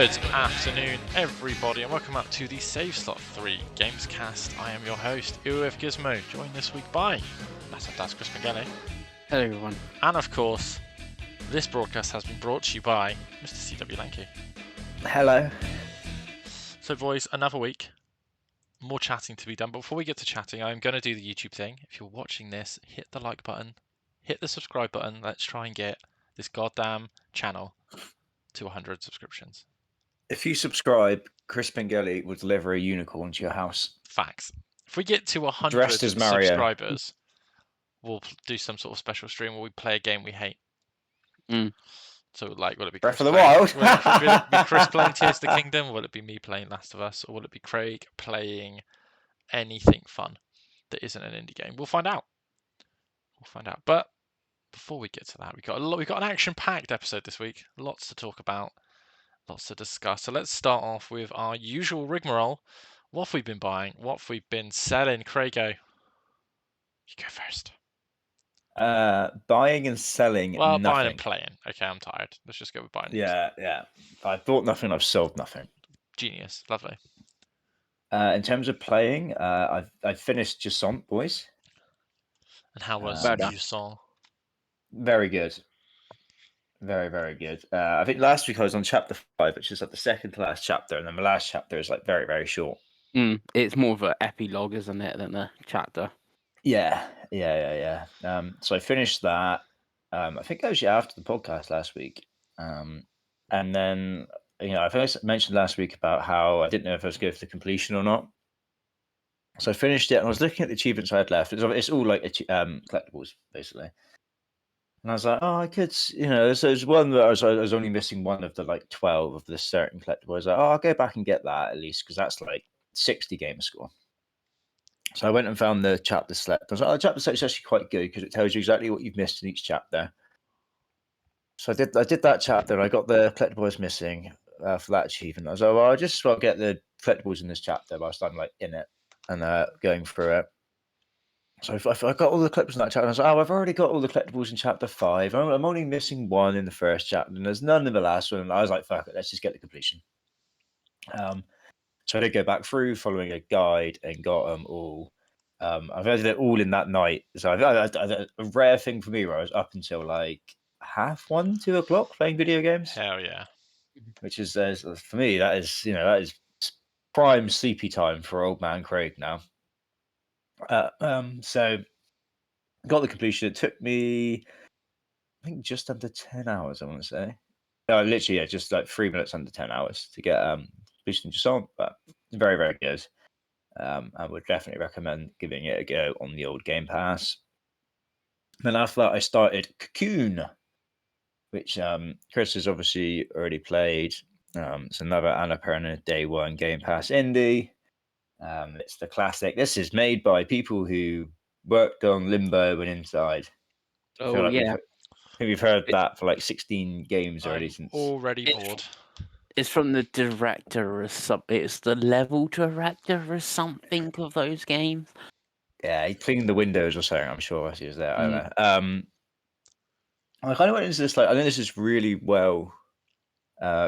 Good afternoon, everybody, and welcome up to the Save Slot 3 GamesCast. I am your host, UF Gizmo, joined this week by that's Chris Mangeli. Hello, everyone. And of course, this broadcast has been brought to you by Mr. CW Lanky. Hello. So, boys, another week. More chatting to be done. But before we get to chatting, I'm going to do the YouTube thing. If you're watching this, hit the like button, hit the subscribe button. Let's try and get this goddamn channel to 100 subscriptions. If you subscribe, Chris Mangeli will deliver a unicorn to your house. Facts. If we get to 100 Dressed as Mario. subscribers, we'll do some sort of special stream where we play a game we hate. So, like, will it be Breath Chris of the Wild? will it be Chris playing Tears of the Kingdom? Or will it be me playing Last of Us? Or will it be Craig playing anything fun that isn't an indie game? We'll find out. But before we get to that, we've got an action-packed episode this week. Lots to talk about, lots to discuss. So let's start off with our usual rigmarole. What have we been buying? What have we been selling? Craigo, you go first. Buying and selling nothing. Buying and playing. Okay, I'm tired. Let's just go with buying. Yeah. I've bought nothing, I've sold nothing. Genius. Lovely. In terms of playing, I finished Jusant, boys. And how was Jusant? Very good. Very, very good. I think last week I was on chapter 5, which is like the second to last chapter, and then the last chapter is like very, very short. It's more of an epilogue, isn't it, than a chapter? Yeah. So I finished that. I think actually after the podcast last week. And then, I think I mentioned last week about how I didn't know if I was going for the completion or not. So I finished it, and I was looking at the achievements I had left. It's all like collectibles, basically. And I was like, oh, I could, so there's one that I was only missing one of the like 12 of this certain collectible. I was like, oh, I'll go back and get that at least, because that's like 60 gamer score. So I went and found the chapter select. I was like, oh, chapter select is actually quite good because it tells you exactly what you've missed in each chapter. So I did that chapter, and I got the collectible I was missing for that achievement. I was like, well, I'll just get the collectibles in this chapter whilst I'm like in it and going through it. So I got all the collectibles in that chapter. I was like, oh, I've already got all the collectibles in chapter 5. I'm only missing one in the first chapter, and there's none in the last one. And I was like, fuck it, let's just get the completion. So I did go back through following a guide and got them all. I've edited it all in that night. So a rare thing for me where I was up until like 1:30, 2 o'clock playing video games. Hell yeah! Which is for me that is prime sleepy time for old man Craig now. So got the completion. It took me, I think, just under 10 hours. I want to say, no, literally, just like 3 minutes under 10 hours to get completion just on. But very, very good. I would definitely recommend giving it a go on the old Game Pass. Then after that, I started Cocoon, which Chris has obviously already played. It's another Annapurna Day 1 Game Pass indie. It's the classic. This is made by people who worked on Limbo and Inside. Oh, yeah. I think we've heard that for like 16 games already. Since already bored. It's from the director or something. It's the level director or something of those games. Yeah, he cleaned the windows or something, I'm sure, as he was there. I don't know. I kind of went into this like, I think this is really well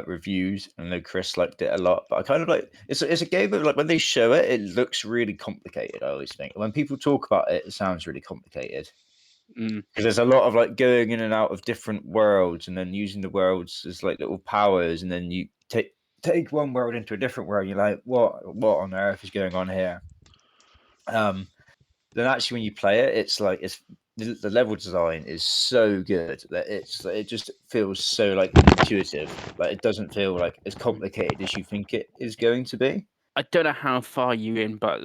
reviewed. I know Chris liked it a lot, but I kind of like it's a game that, like, when they show it, it looks really complicated. I always think when people talk about it, it sounds really complicated because there's a lot of like going in and out of different worlds, and then using the worlds as like little powers, and then you take one world into a different world. You're like, what on earth is going on here? Then actually, when you play it, it's like the level design is so good that it just feels so like intuitive. Like it doesn't feel like as complicated as you think it is going to be. I don't know how far you're in, but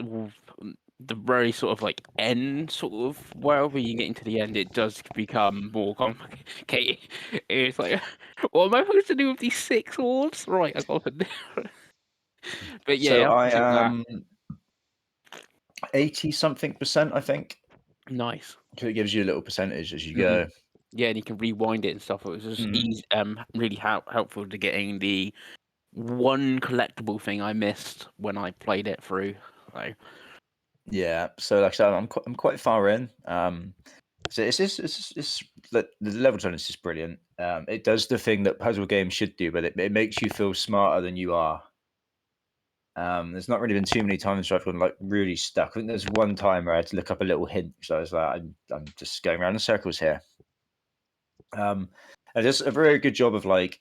the very sort of like end sort of world where you get into the end, it does become more complicated. It's like, what am I supposed to do with these 6 walls? Right, I got it. But yeah, so I am 80-something%, I think. Nice. So it gives you a little percentage as you go. Yeah, and you can rewind it and stuff. It was just easy, really helpful to getting the one collectible thing I missed when I played it through. So. Yeah, so like I said, I'm quite far in. So it's the level design is just brilliant. it does the thing that puzzle games should do, but it makes you feel smarter than you are. There's not really been too many times where I've gone like really stuck. I think there's one time where I had to look up a little hint, so I was like, I'm just going around in circles here. And just a very good job of like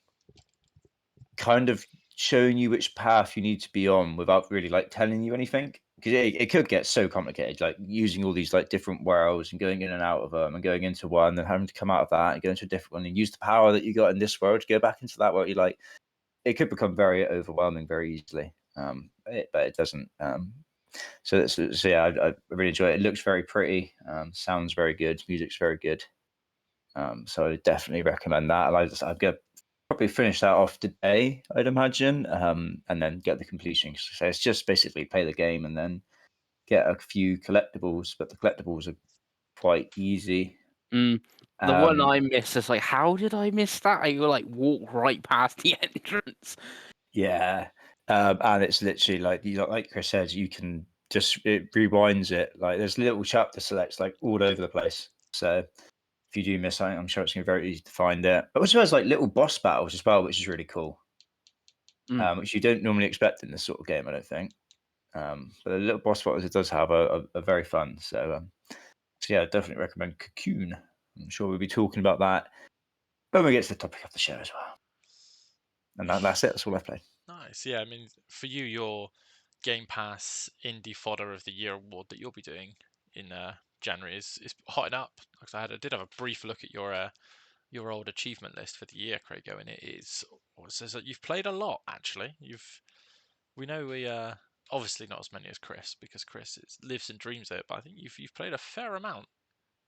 kind of showing you which path you need to be on without really like telling you anything, because it could get so complicated, like using all these like different worlds and going in and out of them and going into one, then having to come out of that and go into a different one and use the power that you got in this world to go back into that world. You like, it could become very overwhelming very easily. But it doesn't. So yeah, I really enjoy it. It looks very pretty. Sounds very good. Music's very good. So I would definitely recommend that. I'd go probably finish that off today, I'd imagine, and then get the completion. So it's just basically play the game and then get a few collectibles, but the collectibles are quite easy. The one I missed is like, how did I miss that? I like walk right past the entrance. Yeah, and it's literally like Chris says, you can just, it rewinds it. Like there's little chapter selects like all over the place. So if you do miss something, I'm sure it's going to be very easy to find it. But also there's like little boss battles as well, which is really cool, which you don't normally expect in this sort of game, I don't think. But the little boss battles it does have are very fun. So yeah, I definitely recommend Cocoon. I'm sure we'll be talking about that when we get to the topic of the show as well. And that's it. That's all I've played. Nice. Yeah, I mean, for you, your Game Pass Indie Fodder of the Year award that you'll be doing in January is hotting up. Because I did have a brief look at your old achievement list for the year, Craigo, and it says that you've played a lot. Actually, we know we obviously not as many as Chris, because Chris lives and dreams it, but I think you've played a fair amount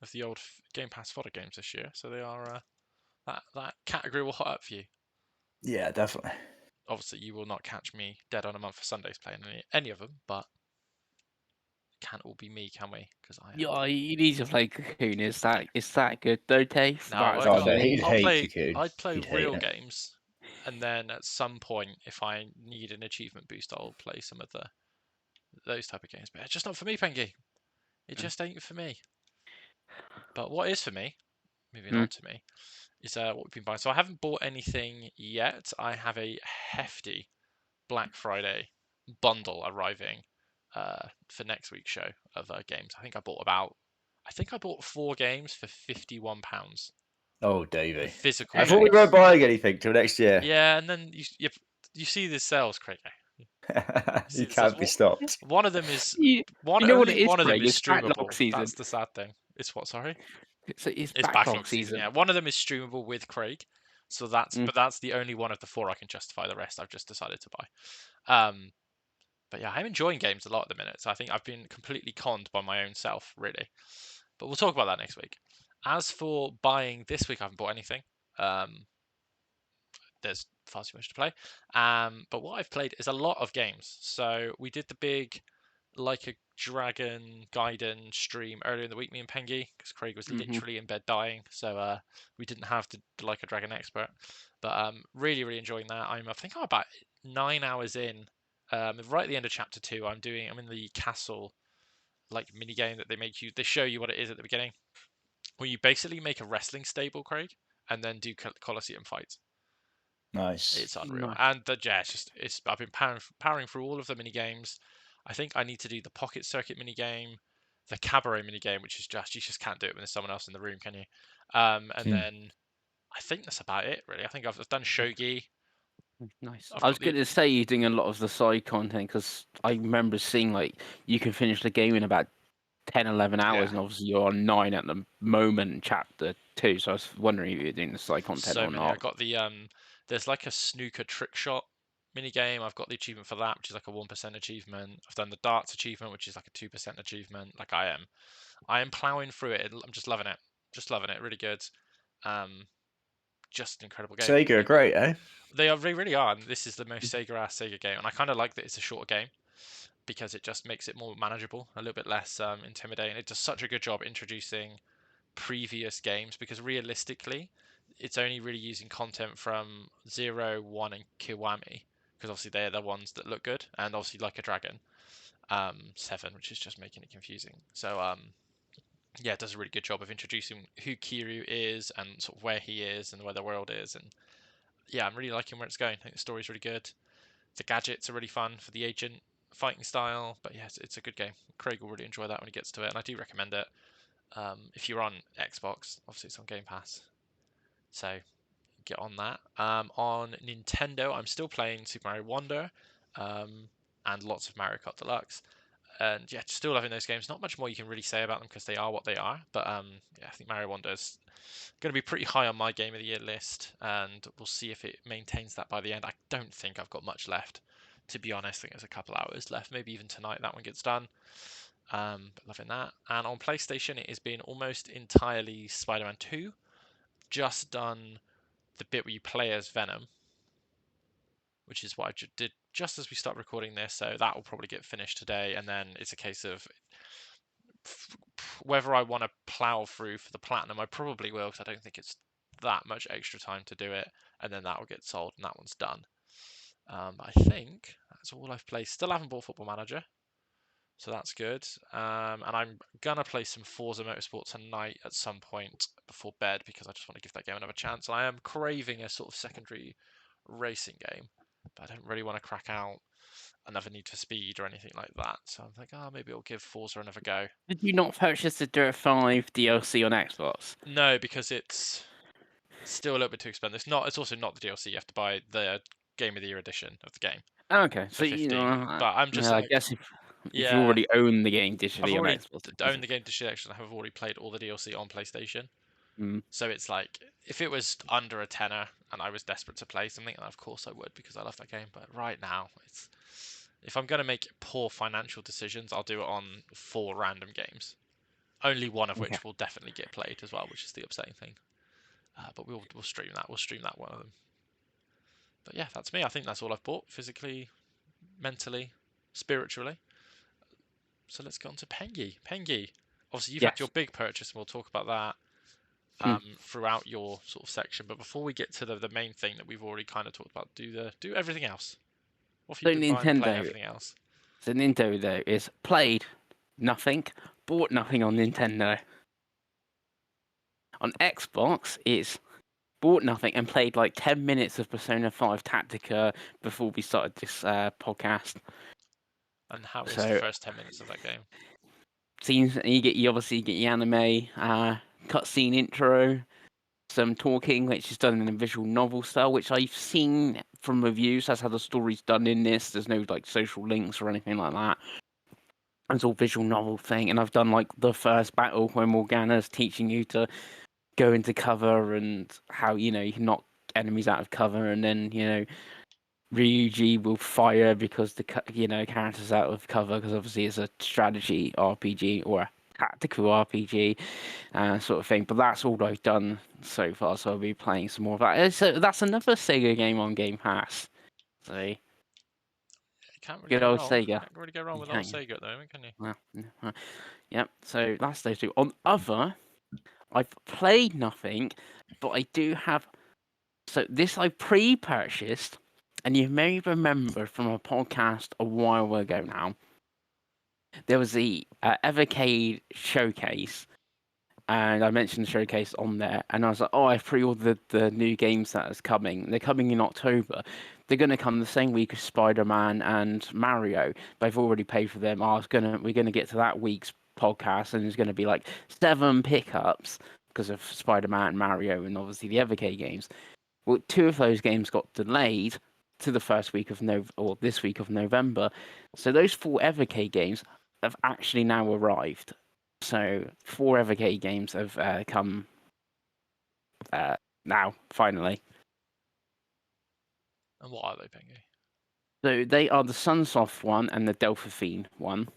of the old Game Pass fodder games this year. So they are that category will hot up for you. Yeah, definitely. Obviously, you will not catch me dead on a month for Sundays playing any of them, but it can't all be me, can we? Because I Yeah, you need to play Cocoon. Is that good though, Dave? no, That's Oh, no, actually- he'd hate Cocoon. I'd play He'd hate real it. games, and then at some point, if I need an achievement boost, I'll play some of those type of games. But it's just not for me, Pengy. It just ain't for me. But what is for me, moving on to me, is what we've been buying. So I haven't bought anything yet. I have a hefty Black Friday bundle arriving for next week's show of games. I think I bought 4 games for £51. Oh, The Davey. physical I thought we games. weren't buying anything till next year. Yeah, and then you see the sales, Craig. You can't be stopped. One of them is You know what only it is, one of them Craig? is It's backlog streamable. season. That's the sad thing. It's what? Sorry. It's It's backlog season. Yeah, one of them is streamable with Craig, so but that's the only one of the 4 I can justify. The rest I've just decided to buy. But yeah, I'm enjoying games a lot at the minute. So I think I've been completely conned by my own self, really. But we'll talk about that next week. As for buying this week, I haven't bought anything. There's far too much to play. But what I've played is a lot of games. So we did the big Like a Dragon Gaiden stream earlier in the week, me and Pengy, because Craig was literally in bed dying. So we didn't have the Like a Dragon expert. But really, really enjoying that. I think I'm about 9 hours in. Right at the end of chapter 2, I'm in the castle like mini game that they show you what it is at the beginning, where you basically make a wrestling stable, Craig, and then do Colosseum fights. Nice. It's unreal. Nice. And I've been powering through all of the mini games. I think I need to do the Pocket Circuit mini game, the Cabaret mini game, which is you just can't do it when there's someone else in the room, can you? And then I think that's about it, really. I think I've done Shogi. Nice. I was going to say you're doing a lot of the side content, because I remember seeing like you can finish the game in about 10, 11 hours, and obviously you're on 9 at the moment, chapter 2. So I was wondering if you're doing the side content So or many. not. I got the there's like a snooker trick shot mini game. I've got the achievement for that, which is like a 1% achievement. I've done the darts achievement, which is like a 2% achievement. Like I am plowing through it. I'm just loving it. Really good. Just an incredible game. Sega are great, eh? They really are. And this is the most Sega-ass Sega game, and I kind of like that it's a shorter game, because it just makes it more manageable, a little bit less intimidating. It does such a good job introducing previous games, because realistically, it's only really using content from 0, 1, and Kiwami, because obviously they're the ones that look good, and obviously Like a Dragon 7, which is just making it confusing. So yeah, does a really good job of introducing who Kiryu is and sort of where he is and where the world is. And yeah, I'm really liking where it's going. I think the story's really good. The gadgets are really fun for the agent fighting style. But yes, it's a good game. Craig will really enjoy that when he gets to it, and I do recommend it. If you're on Xbox, obviously it's on Game Pass, so get on that. On Nintendo, I'm still playing Super Mario Wonder and lots of Mario Kart Deluxe. And yeah, still loving those games. Not much more you can really say about them because they are what they are. But yeah, I think Mario Wonder is going to be pretty high on my Game of the Year list, and we'll see if it maintains that by the end. I don't think I've got much left, to be honest. I think there's a couple hours left, maybe even tonight that one gets done. But loving that. And on PlayStation, it has been almost entirely Spider-Man 2. Just done the bit where you play as Venom, which is what I did just as we start recording this. So that will probably get finished today, and then it's a case of whether I want to plow through for the platinum. I probably will, because I don't think it's that much extra time to do it, and then that will get sold and that one's done. I think that's all I've played. Still haven't bought Football Manager, so that's good. And I'm gonna play some Forza Motorsport tonight at some point before bed, because I just want to give that game another chance. And I am craving a sort of secondary racing game, but I don't really want to crack out another Need for Speed or anything like that. So I'm like, maybe I'll give Forza another go. Did you not purchase the Dirt 5 DLC on Xbox? No, because it's still a little bit too expensive. It's also not the DLC. You have to buy the Game of the Year edition of the game Okay, so for 15. But I'm just I like, guess if you yeah, already own the game I've digitally on already Xbox, owned the game digitally. I have already played all the DLC on PlayStation. Mm. So it's like, if it was under a tenner and I was desperate to play something, then of course I would, because I love that game. But right now, if I'm going to make poor financial decisions, I'll do it on 4 random games. Only one of which will definitely get played as well, which is the upsetting thing. But we'll stream that. We'll stream that one of them. But yeah, that's me. I think that's all I've bought, physically, mentally, spiritually. So let's go on to Pengy. Pengy, obviously you've had your big purchase, and we'll talk about that throughout your sort of section. But before we get to the main thing that we've already kind of talked about, do everything else. What have you been buying and playing everything else? So Nintendo, though, is played nothing, bought nothing on Nintendo. On Xbox, it's bought nothing and played like 10 minutes of Persona 5 Tactica before we started this podcast. And how is the first 10 minutes of that game? Scenes, you obviously get your anime cutscene intro, some talking, which is done in a visual novel style, which I've seen from reviews. That's how the story's done in this. There's no like social links or anything like that. It's all visual novel thing, and I've done like the first battle where Morgana's teaching you to go into cover and how you can knock enemies out of cover, and then Ryuji will fire because the character's out of cover, because obviously it's a strategy RPG or a tactical RPG sort of thing. But that's all I've done so far, so I'll be playing some more of that. So that's another Sega game on Game Pass. So you can't really good go old wrong. Sega. Can't really go wrong with old Sega at the moment, can you? Well, yep. So that's those two. On other, I've played nothing, but I do have. So this I pre-purchased, and you may remember from a podcast a while ago now. There was the Evercade showcase, and I mentioned the showcase on there, and I was like, I've pre-ordered the new games that is coming. They're coming in October. They're going to come the same week as Spider-Man and Mario, but I've already paid for them. We're going to get to that week's podcast, and there's going to be like 7 pickups because of Spider-Man and Mario, and obviously the Evercade games. Well, 2 of those games got delayed to the first week of this week of November. So those 4 Evercade games have actually now arrived. So 4 Evercade games have come now, finally. And what are they, Pengy? So they are the Sunsoft one and the Delphine one.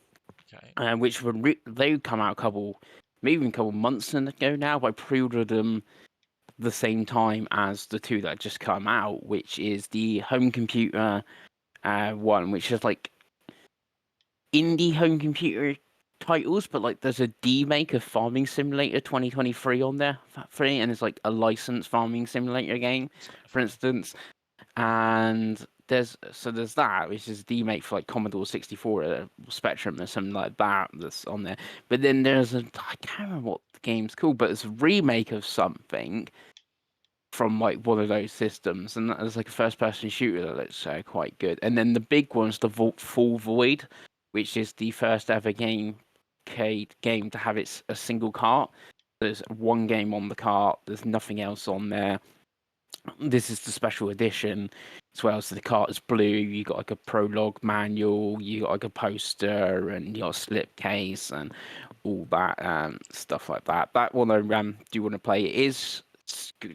Okay. Which they come out maybe a couple months ago now. But I pre-ordered them the same time as the 2 that just come out, which is the home computer one, which is like indie home computer titles, but like there's a remake of Farming Simulator 2023 on there free, and it's like a licensed Farming Simulator game, for instance. And there's that, which is the remake for like Commodore 64, Spectrum, or something like that that's on there. But then there's I can't remember what the game's called, but it's a remake of something from like one of those systems, and there's like a first-person shooter that looks quite good. And then the big one's the Full Void, which is the first ever game to have a single cart. There's one game on the cart. There's nothing else on there. This is the special edition as well. So the cart is blue. You got like a prologue manual. You got like a poster, and you got a slipcase and all that stuff like that. That one I do want to play. It is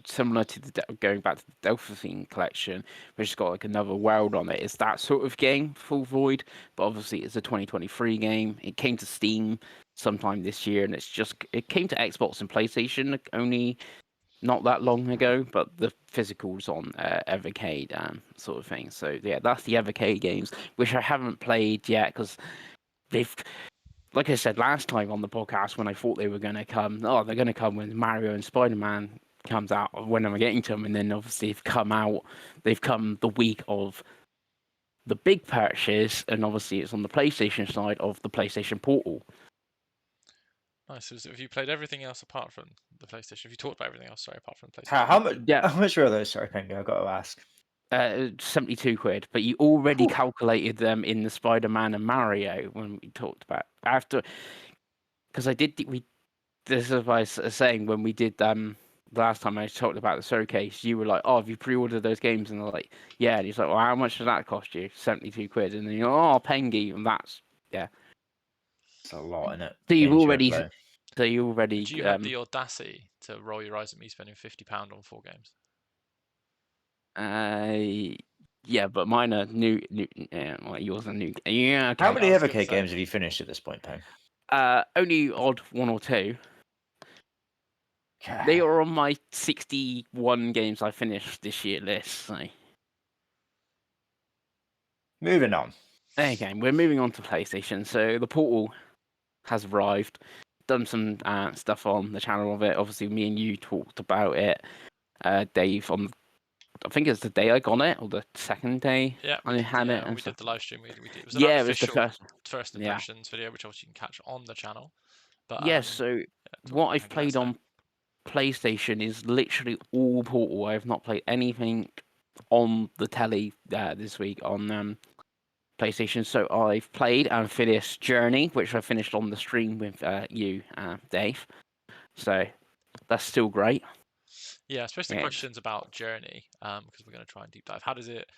similar to going back to the Delphine collection, which has got like another world on it. It's that sort of game, Full Void, but obviously it's a 2023 game. It came to Steam sometime this year, and it came to Xbox and PlayStation only not that long ago, but the physicals on Evercade sort of thing. So yeah, that's the Evercade games, which I haven't played yet because they've, like I said last time on the podcast, when I thought they were going to come, they're going to come when Mario and Spider-Man comes out. When am I getting to them? And then obviously they've come the week of the big purchase, and obviously it's on the PlayStation side of the PlayStation Portal. Nice. So have you played everything else apart from the PlayStation? Have you talked about everything else? Sorry, apart from the PlayStation. How much? Yeah. How much were those? Sorry, Penguin, I've got to ask. 72 quid, but you already Oof. calculated them in the Spider-Man and Mario when we talked about after, because this is what I was saying when we did the last time I talked about the showcase. You were like, "Oh, have you pre-ordered those games?" And they're like, "Yeah." And he's like, "Well, how much does that cost you?" 72 quid. And then you're, "Oh, Pengy," and that's It's a lot, isn't it? So you've Games already, play. But you had the audacity to roll your eyes at me spending £50 on 4 games. yeah, but mine are new. Well, yours are new. Yeah, okay. How many I was gonna Evercade say. games have you finished at this point, Peng? Only odd one or two. Okay. They are on my 61 games I finished this year list. So. Moving on. Okay, we're moving on to PlayStation. So the Portal has arrived. Done some stuff on the channel of it. Obviously, me and you talked about it, Dave. I think it's the day I got it, or the second day. Yeah, I had it. when we did the live stream, it was an yeah, it was the unofficial first. impressions video, which obviously you can catch on the channel. But yeah. So what I've played on PlayStation is literally all Portal. I have not played anything on the telly this week on PlayStation. So I've played and finished Journey, which I finished on the stream with you, Dave. So that's still great. Yeah, I suppose the question's about Journey, because we're going to try and deep dive. How does it?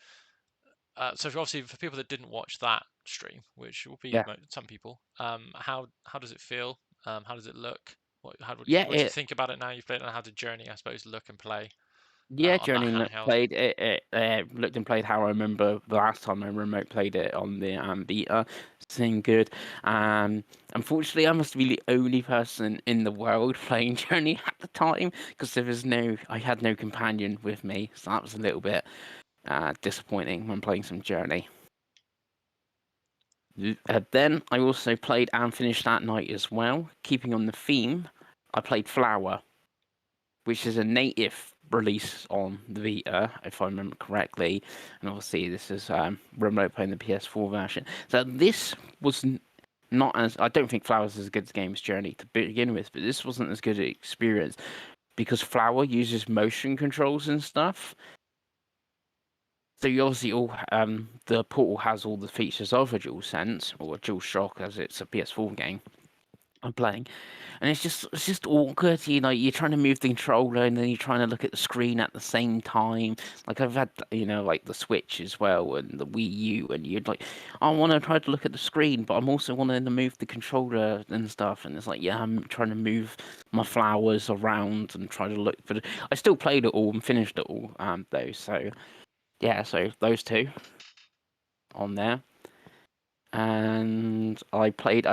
So obviously for people that didn't watch that stream, which will be some people, how does it feel? How does it look? What do you think about it now you've played it? And how did Journey, I suppose, look and play? Journey looked and played how I remember the last time I remote played it on the beta. Seeing good. Unfortunately, I must be the only person in the world playing Journey at the time because I had no companion with me, so that was a little bit disappointing when playing some Journey. Then I also played and finished that night as well. Keeping on the theme, I played Flower, which is a native release on the Vita, if I remember correctly. And obviously, this is remote playing the PS4 version. So this was not as... I don't think Flower's as good as Game's Journey to begin with, but this wasn't as good an experience because Flower uses motion controls and stuff. So you obviously the Portal has all the features of a DualSense or a DualShock, as it's a PS4 game I'm playing, and it's just awkward. You're trying to move the controller and then you're trying to look at the screen at the same time. Like I've had like the Switch as well and the Wii U, and you'd like, I want to try to look at the screen, but I'm also wanting to move the controller and stuff. And it's like, yeah, I'm trying to move my flowers around and try to look. But I still played it all and finished it all though. So yeah, so those two on there. And I played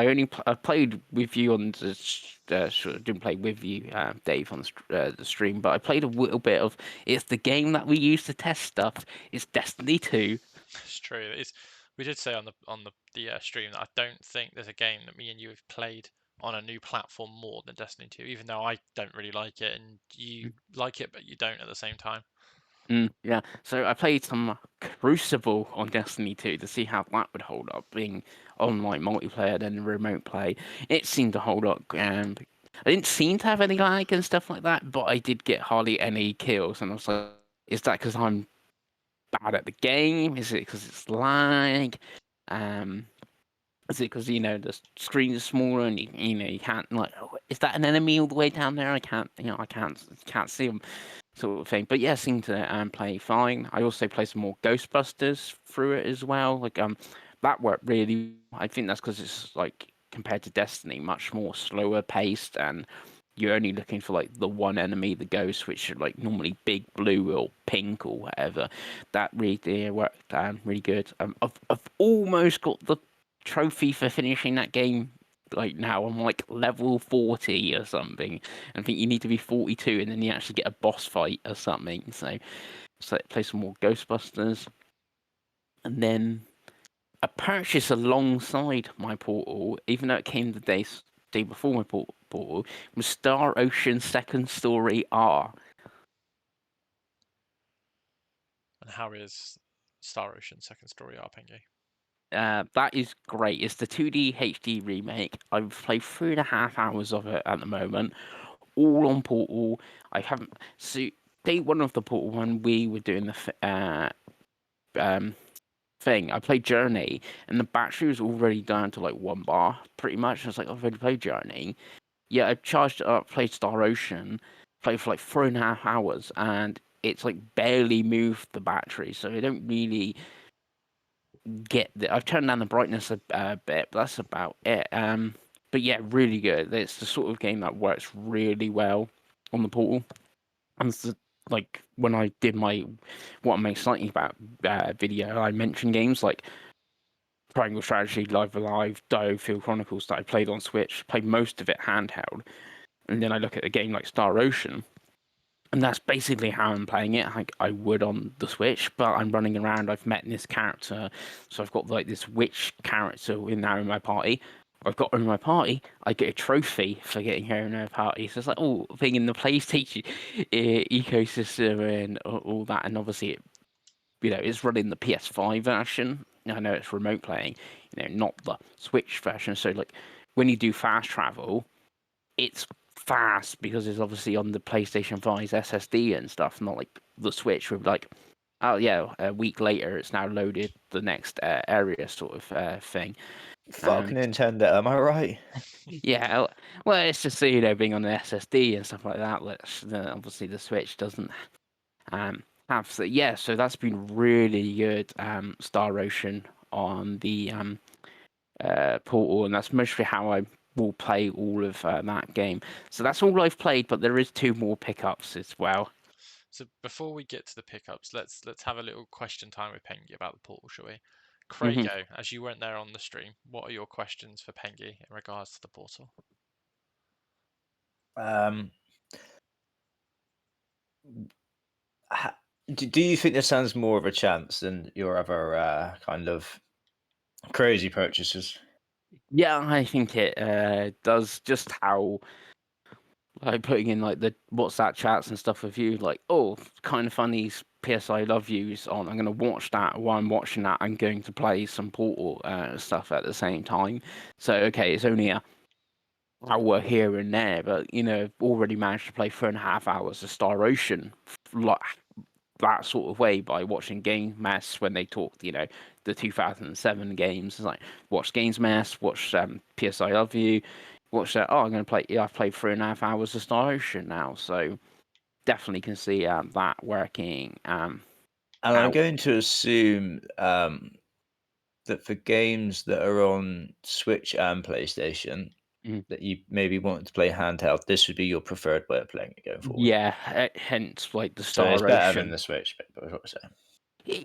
with you on the didn't play with you, Dave, on the stream, but I played a little bit of. It's the game that we use to test stuff. It's Destiny 2. It's true. We did say on the stream that I don't think there's a game that me and you have played on a new platform more than Destiny 2, even though I don't really like it and you like it, but you don't at the same time. Yeah, so I played some Crucible on Destiny 2 to see how that would hold up, being online multiplayer and remote play. It seemed to hold up. I didn't seem to have any lag and stuff like that, but I did get hardly any kills, and I was like, is that because I'm bad at the game? Is it because it's lag? Is it because the screen is smaller and you can't is that an enemy all the way down there? I can't see them, sort of thing. But yeah, seemed to play fine. I also played some more Ghostbusters through it as well. That worked really. I think that's because it's like compared to Destiny, much more slower paced, and you're only looking for like the one enemy, the ghost, which are like normally big blue or pink or whatever. That really worked really good. I've almost got the trophy for finishing that game. Like now I'm like level 40 or something. I think you need to be 42 and then you actually get a boss fight or something. So play some more Ghostbusters. And then a purchase alongside my Portal, even though it came the day before my Portal, was Star Ocean Second Story R. And how is Star Ocean Second Story RPG? That is great. It's the 2D HD remake. I've played 3.5 hours of it at the moment, all on Portal. I haven't. So day one of the Portal when we were doing the thing, I played Journey, and the battery was already down to like 1 bar, pretty much. I was like, I've already played Journey. Yeah, I charged it up, played Star Ocean, played for like 3.5 hours, and it's like barely moved the battery, so I don't really I've turned down the brightness a bit, but that's about it. But yeah, really good. It's the sort of game that works really well on the Portal. And it's like when I did my what I'm excited about video, I mentioned games like Triangle Strategy, Live Alive, Field Chronicles that I played on Switch, played most of it handheld, and then I look at a game like Star Ocean. And that's basically how I'm playing it. I would on the Switch, but I'm running around. I've met this character, so I've got like this witch character now in my party. I've got her in my party. I get a trophy for getting her in my party. So it's like thing in the PlayStation ecosystem and all that. And obviously, it's running the PS5 version. I know it's remote playing, not the Switch version. So like when you do fast travel, it's fast because it's obviously on the PlayStation 5's SSD and stuff, not like the Switch with like, oh yeah, a week later it's now loaded the next area sort of thing. Fuck Nintendo, am I right? Yeah, well, it's just being on the SSD and stuff like that. Which obviously the Switch doesn't have. So yeah, so that's been really good. Star Ocean on the Portal, and that's mostly how I will play all of that game. So that's all I've played, but there is 2 more pickups as well. So before we get to the pickups, let's have a little question time with Pengy about the Portal, shall we? Craigo, as you weren't there on the stream, what are your questions for Pengy in regards to the Portal? Do you think this stands more of a chance than your other kind of crazy purchases? Yeah, I think it does. Just how like putting in like the WhatsApp chats and stuff with you, like, kind of funny PSI love yous on. I'm gonna watch that. While I'm watching that, I'm going to play some Portal stuff at the same time. So okay, it's only a hour here and there, but already managed to play 3.5 hours of Star Ocean, like that sort of way by watching Game Mess when they talked, the 2007 games. It's like watch Games Mess, watch PSI Love You, watch that. I'm going to play. Yeah, I've played 3.5 hours of Star Ocean now, so definitely can see that working. And I'm going to assume that for games that are on Switch and PlayStation, that you maybe want to play handheld, this would be your preferred way of playing it going forward. Yeah, hence like the So Star it's Ocean. better than the Switch, but what I'm saying.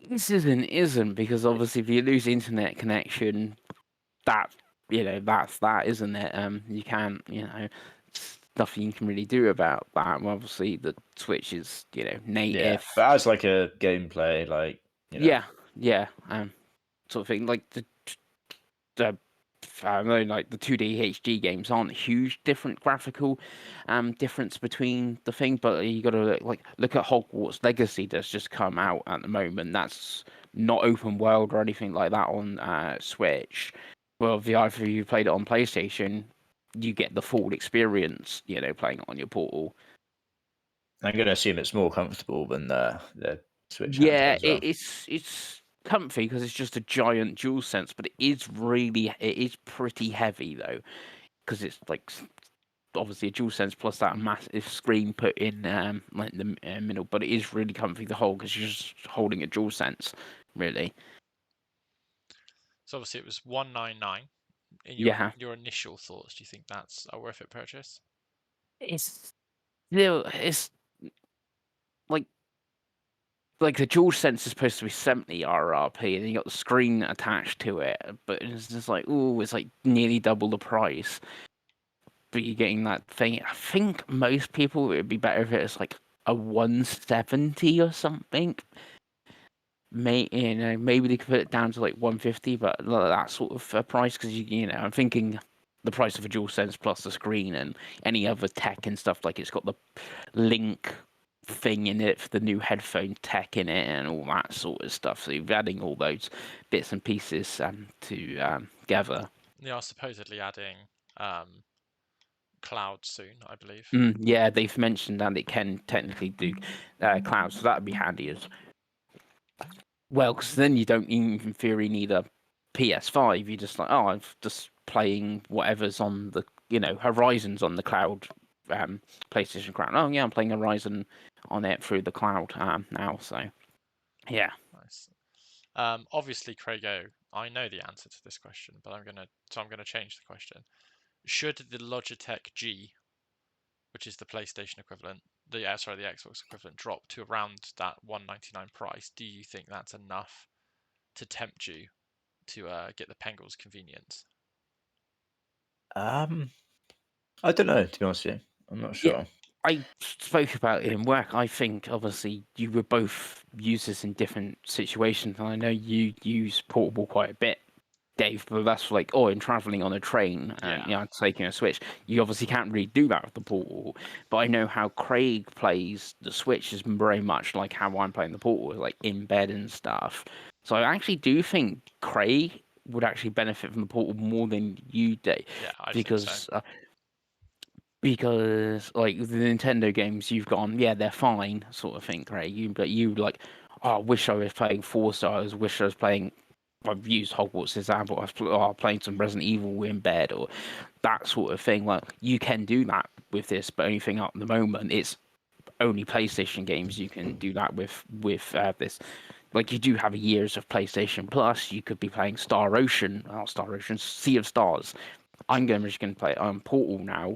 This isn't because obviously if you lose internet connection, that's that, isn't it? You can't, it's nothing you can really do about that. Well, obviously the Switch is, native. Yeah, but as like a gameplay, like Yeah, sort of thing. Like the I know, like the 2D HD games aren't a huge different graphical difference between the thing, but you got to like look at Hogwarts Legacy that's just come out at the moment. That's not open world or anything like that on Switch. Well, if either you played it on PlayStation, you get the full experience, playing it on your Portal. I'm going to assume it's more comfortable than the Switch Yeah, handheld as well. it's comfy because it's just a giant DualSense, but it is pretty heavy though, because it's like obviously a DualSense plus that massive screen put in like the middle, but it is really comfy to hold because you're just holding a DualSense, really. So obviously it was $199. In Yeah, your initial thoughts, do you think that's a worth it purchase? it's it's like the DualSense is supposed to be 70 RRP, and you got the screen attached to it, but it's just like, ooh, it's like nearly double the price. But you're getting that thing. I think most people, it'd be better if it's like a 170 or something. Maybe they could put it down to like 150, but that sort of price, because I'm thinking the price of a DualSense plus the screen and any other tech and stuff, like it's got the link thing in it for the new headphone tech in it and all that sort of stuff. So you're adding all those bits and pieces together. They are supposedly adding cloud soon, I believe. Yeah, they've mentioned that it can technically do cloud, so that'd be handy as well, because then you don't even, in theory, need a PS5. You're just like, oh, I'm just playing whatever's on the, Horizon's on the cloud, PlayStation Cloud. Oh yeah, I'm playing Horizon on it through the cloud now. So yeah, Nice. Obviously, Craigo, I know the answer to this question, but I'm gonna change the question. Should the Logitech G, which is the PlayStation equivalent, the Xbox equivalent, drop to around that $199 price, do you think that's enough to tempt you to get the Pengals convenience? I don't know, to be honest with you. I'm not sure. I spoke about it in work. I think obviously you would both use this in different situations, and I know you use portable quite a bit, Dave, but that's like, in traveling on a train and Yeah. taking a Switch. You obviously can't really do that with the Portal. But I know how Craig plays the Switch is very much like how I'm playing the Portal, like in bed and stuff. So I actually do think Craig would actually benefit from the Portal more than you do, Yeah, I think so. Because like the Nintendo games you've gone, yeah, they're fine, sort of thing, Craig. But you like, oh, I wish I was playing Forza. I wish I was playing. I've used Hogwarts as an example. I was playing some Resident Evil in bed or that sort of thing. Like you can do that with this, but only thing at the moment it's only PlayStation games you can do that with this. Like you do have years of PlayStation Plus. You could be playing Star Ocean, Sea of Stars. Just going to play it on Portal now.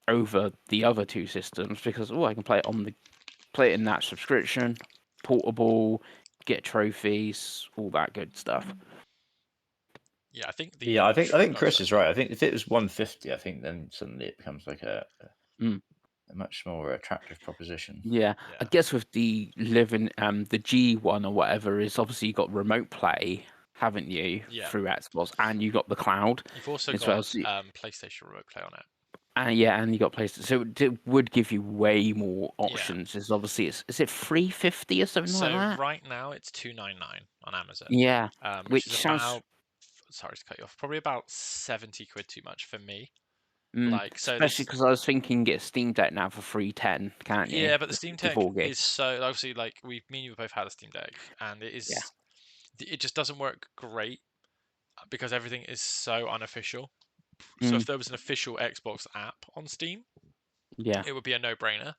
Over the other two systems because I can play it in that subscription, portable, get trophies, all that good stuff. Yeah, I think Yeah, I think oh, Chris sorry. is right. I think if it was 150, I think then suddenly it becomes like a Mm. much more attractive proposition. Yeah, I Yeah. guess with the the G1 or whatever is obviously you got remote play, haven't you, Yeah. through Xbox, and you got the cloud You've also as well. got So, PlayStation Remote Play on it. and you got PlayStation, so it would give you way more Yeah. options. It's obviously is it 350 or something like So that? right now it's $299 on Amazon, Yeah, which which is sounds. about, sorry to cut you off, probably about 70 quid too much for me. So Especially because I was thinking get a Steam Deck now for 310, can't you? yeah, but the For Steam Deck 64 is gigs. so obviously like me and you both had a Steam Deck, and Yeah. it just doesn't work great because everything is so unofficial. So Mm, if there was an official Xbox app on Steam, yeah. it would be a no-brainer.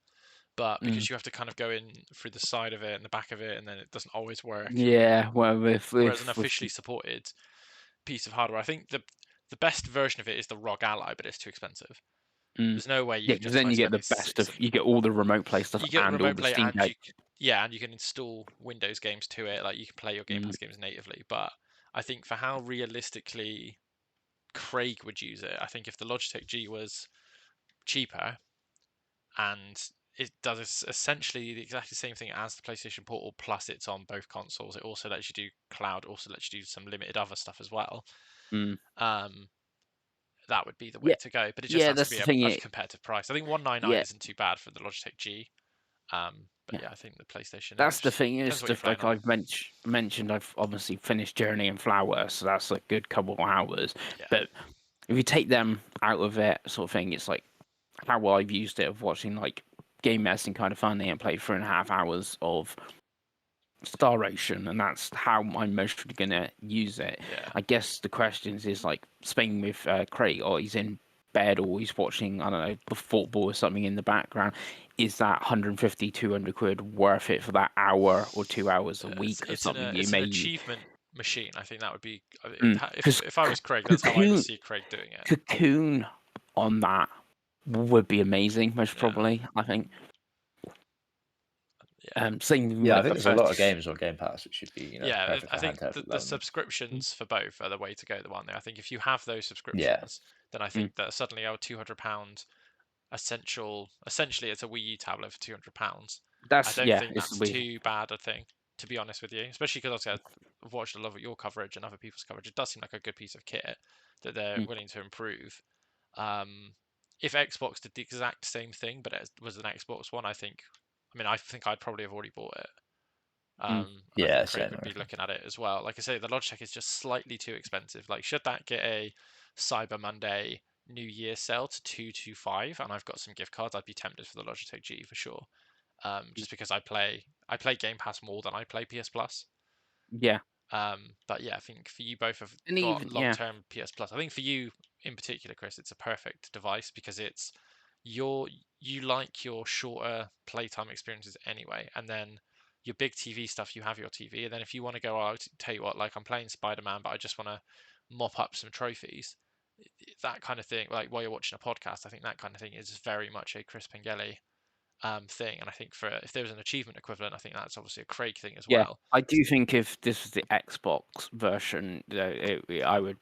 But Mm, because you have to kind of go in through the side of it and the back of it, and then it doesn't always work. yeah. Well, Whereas an with officially supported piece of hardware, I think the best version of it is the ROG Ally, but it's too expensive. mm, There's no way you yeah, can because then justify you get the spending best of 600. you get all the remote play stuff You get the and all remote the play, Steam and Deck. and you can install Windows games to it. Like you can play your Game Mm, Pass games natively. But I think for how realistically Craig would use it, I think if the Logitech G was cheaper and it does essentially the exactly same thing as the PlayStation Portal, plus it's on both consoles. It also lets you do cloud, also lets you do some limited other stuff as well. That would be the way Yeah, to go, but it just yeah, has to that's be the a thing. competitive price. I think 199 Yeah, isn't too bad for the Logitech G. But yeah. yeah, I think the PlayStation. That's the thing Depends is, what you're playing like on. I've mentioned, I've obviously finished Journey and Flower, so that's a good couple of hours. Yeah. But if you take them out of it, sort of thing, it's like how I've used it of watching like Game Mess and Kind of Funny and played 3.5 hours of Star Ocean, and that's how I'm mostly gonna use it. Yeah. I guess the question is like Spain with Craig, or he's in bed or he's watching, I don't know, the football or something in the background. Is that 150, 200 quid worth it for that hour or 2 hours a week or It's something? an achievement machine. I think that would be Because if I was Craig, that's how I would see Craig doing it. Cocoon on that would be amazing, most Yeah. probably. I think. Yeah. Same Yeah, I with think the there's a lot of first. games on Game Pass which should be, Yeah, perfect I for think handheld the development. subscriptions for both are the way to go. The one there, I think if you have those Yeah. subscriptions, then I think that suddenly £200 essentially it's a Wii U tablet for £200. I don't think It's that's weird. too bad a thing, to be honest with you. Especially because obviously I've watched a lot of your coverage and other people's coverage. It does seem like a good piece of kit that they're willing to improve. If Xbox did the exact same thing, but it was an Xbox One, I think I'd probably have already bought it. And I Yeah, think Craig same. would be looking at it as well. Like I say, the Logitech is just slightly too expensive. Like, should that get a Cyber Monday New Year sale to 225, and I've got some gift cards, I'd be tempted for the Logitech G for sure. Just because I play Game Pass more than I play PS Plus. Yeah. But yeah, I think for you both have And got even long-term PS Plus. I think for you in particular, Chris, it's a perfect device because you like your shorter playtime experiences anyway, and then your big TV stuff, you have your TV, and then if you want to go out, tell you what, like I'm playing Spider-Man, but I just want to mop up some trophies, that kind of thing, like while you're watching a podcast, I think that kind of thing is very much a Chris Pengelly thing. And I think for if there was an achievement equivalent, I think that's obviously a Craig thing as Yeah, well. I do think if this was the Xbox version, I would,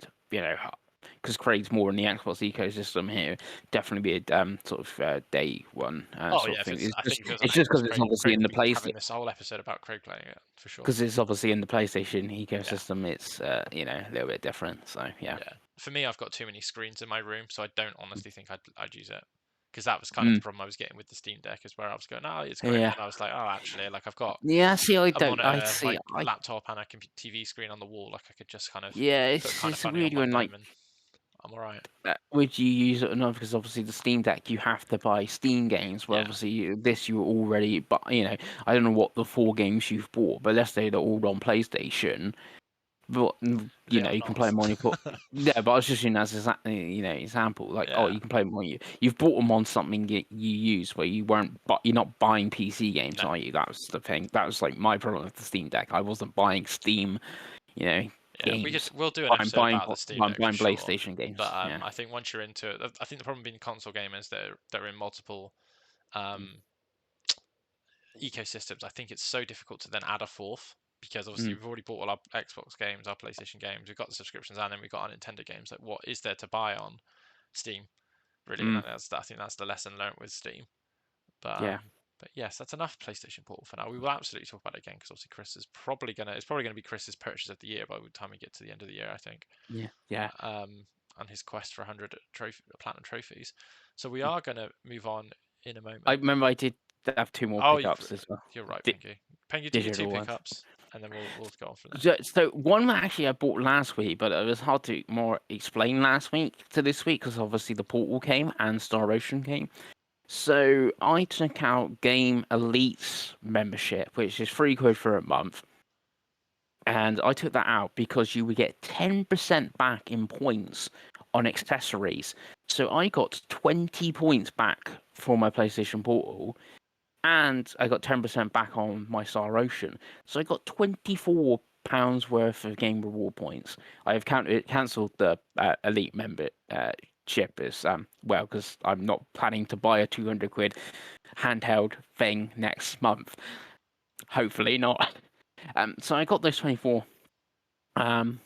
because Craig's more in the Xbox ecosystem here, definitely be a sort of day one Oh sort yeah, of thing. I think if it was on It's just Xbox, because it's obviously Craig in would the be having PlayStation. this whole episode about Craig playing it for sure. Because it's obviously in the PlayStation ecosystem, it's a little bit different. So yeah. For me, I've got too many screens in my room, so I don't honestly think I'd use it. Because that was kind of the problem I was getting with the Steam Deck, is where I was going, oh, it's great, Yeah. and I was like, oh, actually, like I've got Yeah. See, I a don't. I monitor, see. my laptop, and a TV screen on the wall. Like I could just kind of Yeah, put it's Kind of it's a Funny on weird one one. of Like, them, and I'm alright. would you use it or not? Because obviously the Steam Deck, you have to buy Steam games. Where Yeah. obviously you already, but I don't know what the 4 games you've bought, but let's say they're all on PlayStation. But They are you can play not. them on your yeah, but I was just using that as example. Like, oh, Yeah. you can play them on you've bought them on something you use where you weren't, but you're not buying PC games, No. are you? That was the thing. That was like my problem with the Steam Deck. I wasn't buying Steam, Yeah, games. we'll do an episode Buying, about the Steam I'm Deck for buying sure. PlayStation games. But Yeah. I think once you're into it, I think the problem being console gamers that are in multiple ecosystems, I think it's so difficult to then add a fourth, because obviously we've already bought all our Xbox games, our PlayStation games, we've got the subscriptions, and then we've got our Nintendo games. Like, what is there to buy on Steam, really? And I think that's the lesson learned with Steam. But but yes, that's enough PlayStation Portal for now. We will absolutely talk about it again, because obviously Chris is probably gonna be Chris's purchase of the year by the time we get to the end of the year, I think. Yeah. On his quest for 100 platinum trophies. So we are going to move on in a moment. I remember I did have 2 more pickups as well. You're right, Pinky. Pinky, do your 2 pickups, and then we'll go on from there. So one that actually I bought last week, but it was hard to more explain last week to this week because obviously the Portal came and Star Ocean came. So I took out Game Elite's membership, which is £3 for a month. And I took that out because you would get 10% back in points on accessories. So I got 20 points back for my PlayStation Portal, and I got 10% back on my Star Ocean. So I got £24 worth of game reward points. I have cancelled the Elite membership as well, because I'm not planning to buy a 200 quid handheld thing next month. Hopefully not. So I got those 24 pound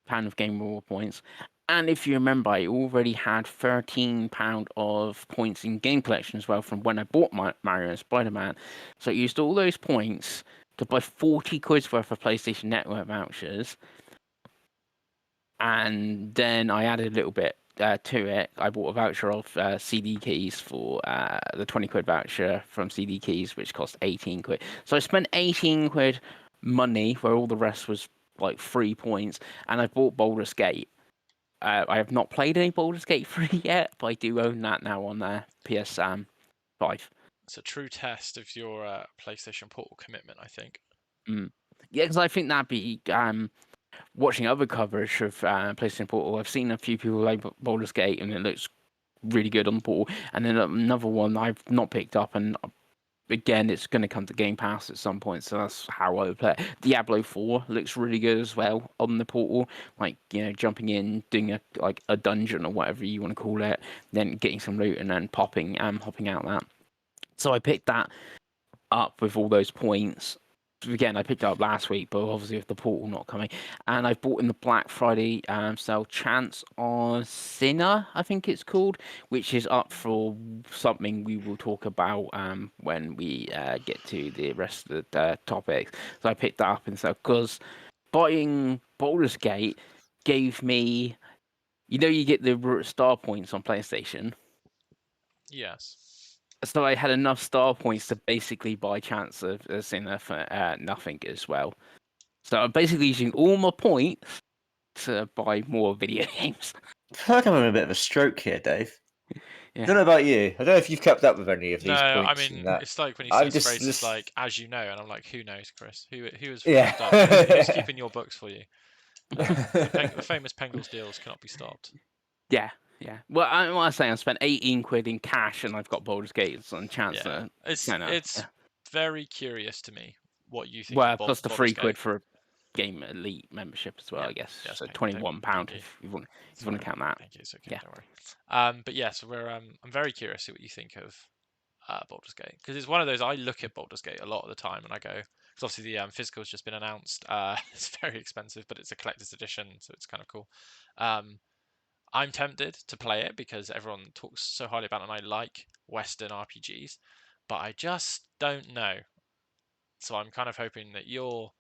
of game reward points, And if you remember, I already had £13 of points in game collection as well from when I bought Mario and Spider-Man. So I used all those points to buy 40 quid worth of PlayStation Network vouchers. And then I added a little bit to it. I bought a voucher of CD keys for the 20 quid voucher from CD keys, which cost 18 quid. So I spent 18 quid money where all the rest was like 3 points. And I bought Baldur's Gate. I have not played any Baldur's Gate 3 yet, but I do own that now on PS5. It's a true test of your PlayStation Portal commitment, I think. Yeah, because I think that'd be watching other coverage of PlayStation Portal. I've seen a few people like Baldur's Gate, and it looks really good on the Portal. And then another one I've not picked up, and again, it's going to come to Game Pass at some point, so that's how I would play it. Diablo 4 looks really good as well on the Portal, like, you know, jumping in, doing a dungeon or whatever you want to call it, then getting some loot and then hopping out that. So I picked that up with all those points. Again, I picked it up last week, but obviously with the Portal not coming, and I bought in the Black Friday sale Chance on Sinner, I think it's called, which is up for something we will talk about when we get to the rest of the topics. So I picked that up, and so because buying Baldur's Gate gave me, you know, you get the star points on PlayStation. Yes. So I had enough star points to basically buy Chance of Sinner for nothing as well. So I'm basically using all my points to buy more video games. I feel like I'm having a bit of a stroke here, Dave. Yeah. I don't know about you. I don't know if you've kept up with any of No, these I points. mean, and that. it's like when you I'm see just phrases like "as you know," and I'm like, "Who knows, Chris? Who has Yeah. kept up? Who's keeping your books for you?" The famous Pengles deals cannot be stopped. Yeah. Well, I want to say I spent 18 quid in cash, and I've got Baldur's Gate on Chance. Yeah, it's very curious to me what you think well, of plus the Baldur's 3 quid Gate. for a Game Elite membership as well, Yeah, I guess. yes, So thank £21 you. if you want It's to fine. count that. Thank you. It's okay. Yeah. Don't worry. But yes, I'm very curious to see what you think of Baldur's Gate, because it's one of those I look at Baldur's Gate a lot of the time and I go, because obviously the physical has just been announced. It's very expensive, but it's a collector's edition, so it's kind of cool. I'm tempted to play it because everyone talks so highly about it, and I like Western RPGs, but I just don't know. So I'm kind of hoping that you're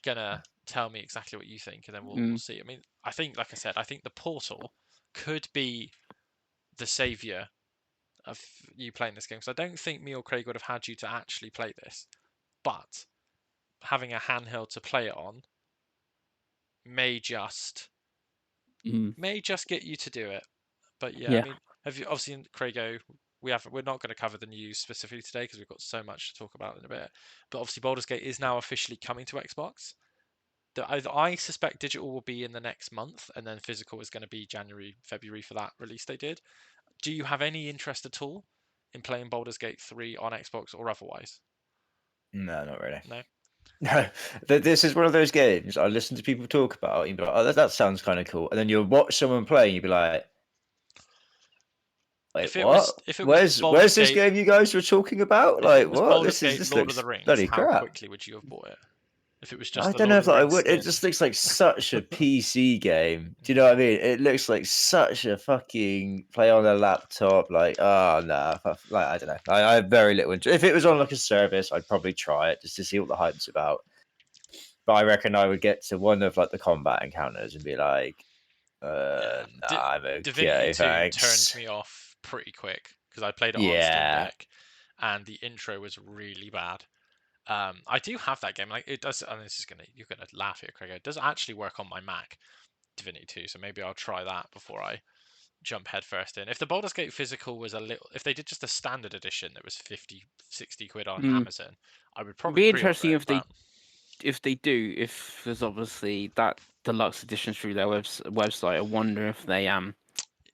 gonna tell me exactly what you think, and then we'll see. I mean, I think, like I said, I think the Portal could be the savior of you playing this game, because I don't think me or Craig would have had you to actually play this, but having a handheld to play it on may just get you to do it. But yeah, I mean, have you obviously, Craigo, we're not going to cover the news specifically today because we've got so much to talk about in a bit. But obviously, Baldur's Gate is now officially coming to Xbox. I suspect digital will be in the next month, and then physical is going to be January, February for that release they did. Do you have any interest at all in playing Baldur's Gate 3 on Xbox or otherwise? No, not really. No. No, this is one of those games I listen to people talk about. You'd be like, "Oh, that sounds kind of cool," and then you'll watch someone play, and you'd be like, "Wait, what? If it was Where's Baldur's this Gate, game you guys were talking about? if it Like, was what? Baldur's Gate This Lord of looks the Rings, bloody how crap." quickly would you have bought it? If it was I just the don't know Lord if of the I Rings would. It just skins. looks like such a PC game. Do you know what I mean? It looks like such a fucking play on a laptop. Like, oh no, like I don't know. I have very little interest. If it was on like a service, I'd probably try it just to see what the hype's about. But I reckon I would get to one of like the combat encounters and be like, Yeah, nah, I'm Divinity okay, 2 turned thanks. me off pretty quick because I played it on Steam Yeah. Deck, and the intro was really bad. I do have that game. Like, it does, and you're gonna laugh here, Craig. It does actually work on my Mac, Divinity 2. So maybe I'll try that before I jump headfirst in. If the Baldur's Gate physical was if they did just a standard edition that was 50, 60 quid on Amazon, I would probably Be pre-order interesting it. if they do, if there's obviously that deluxe edition through their website. I wonder if they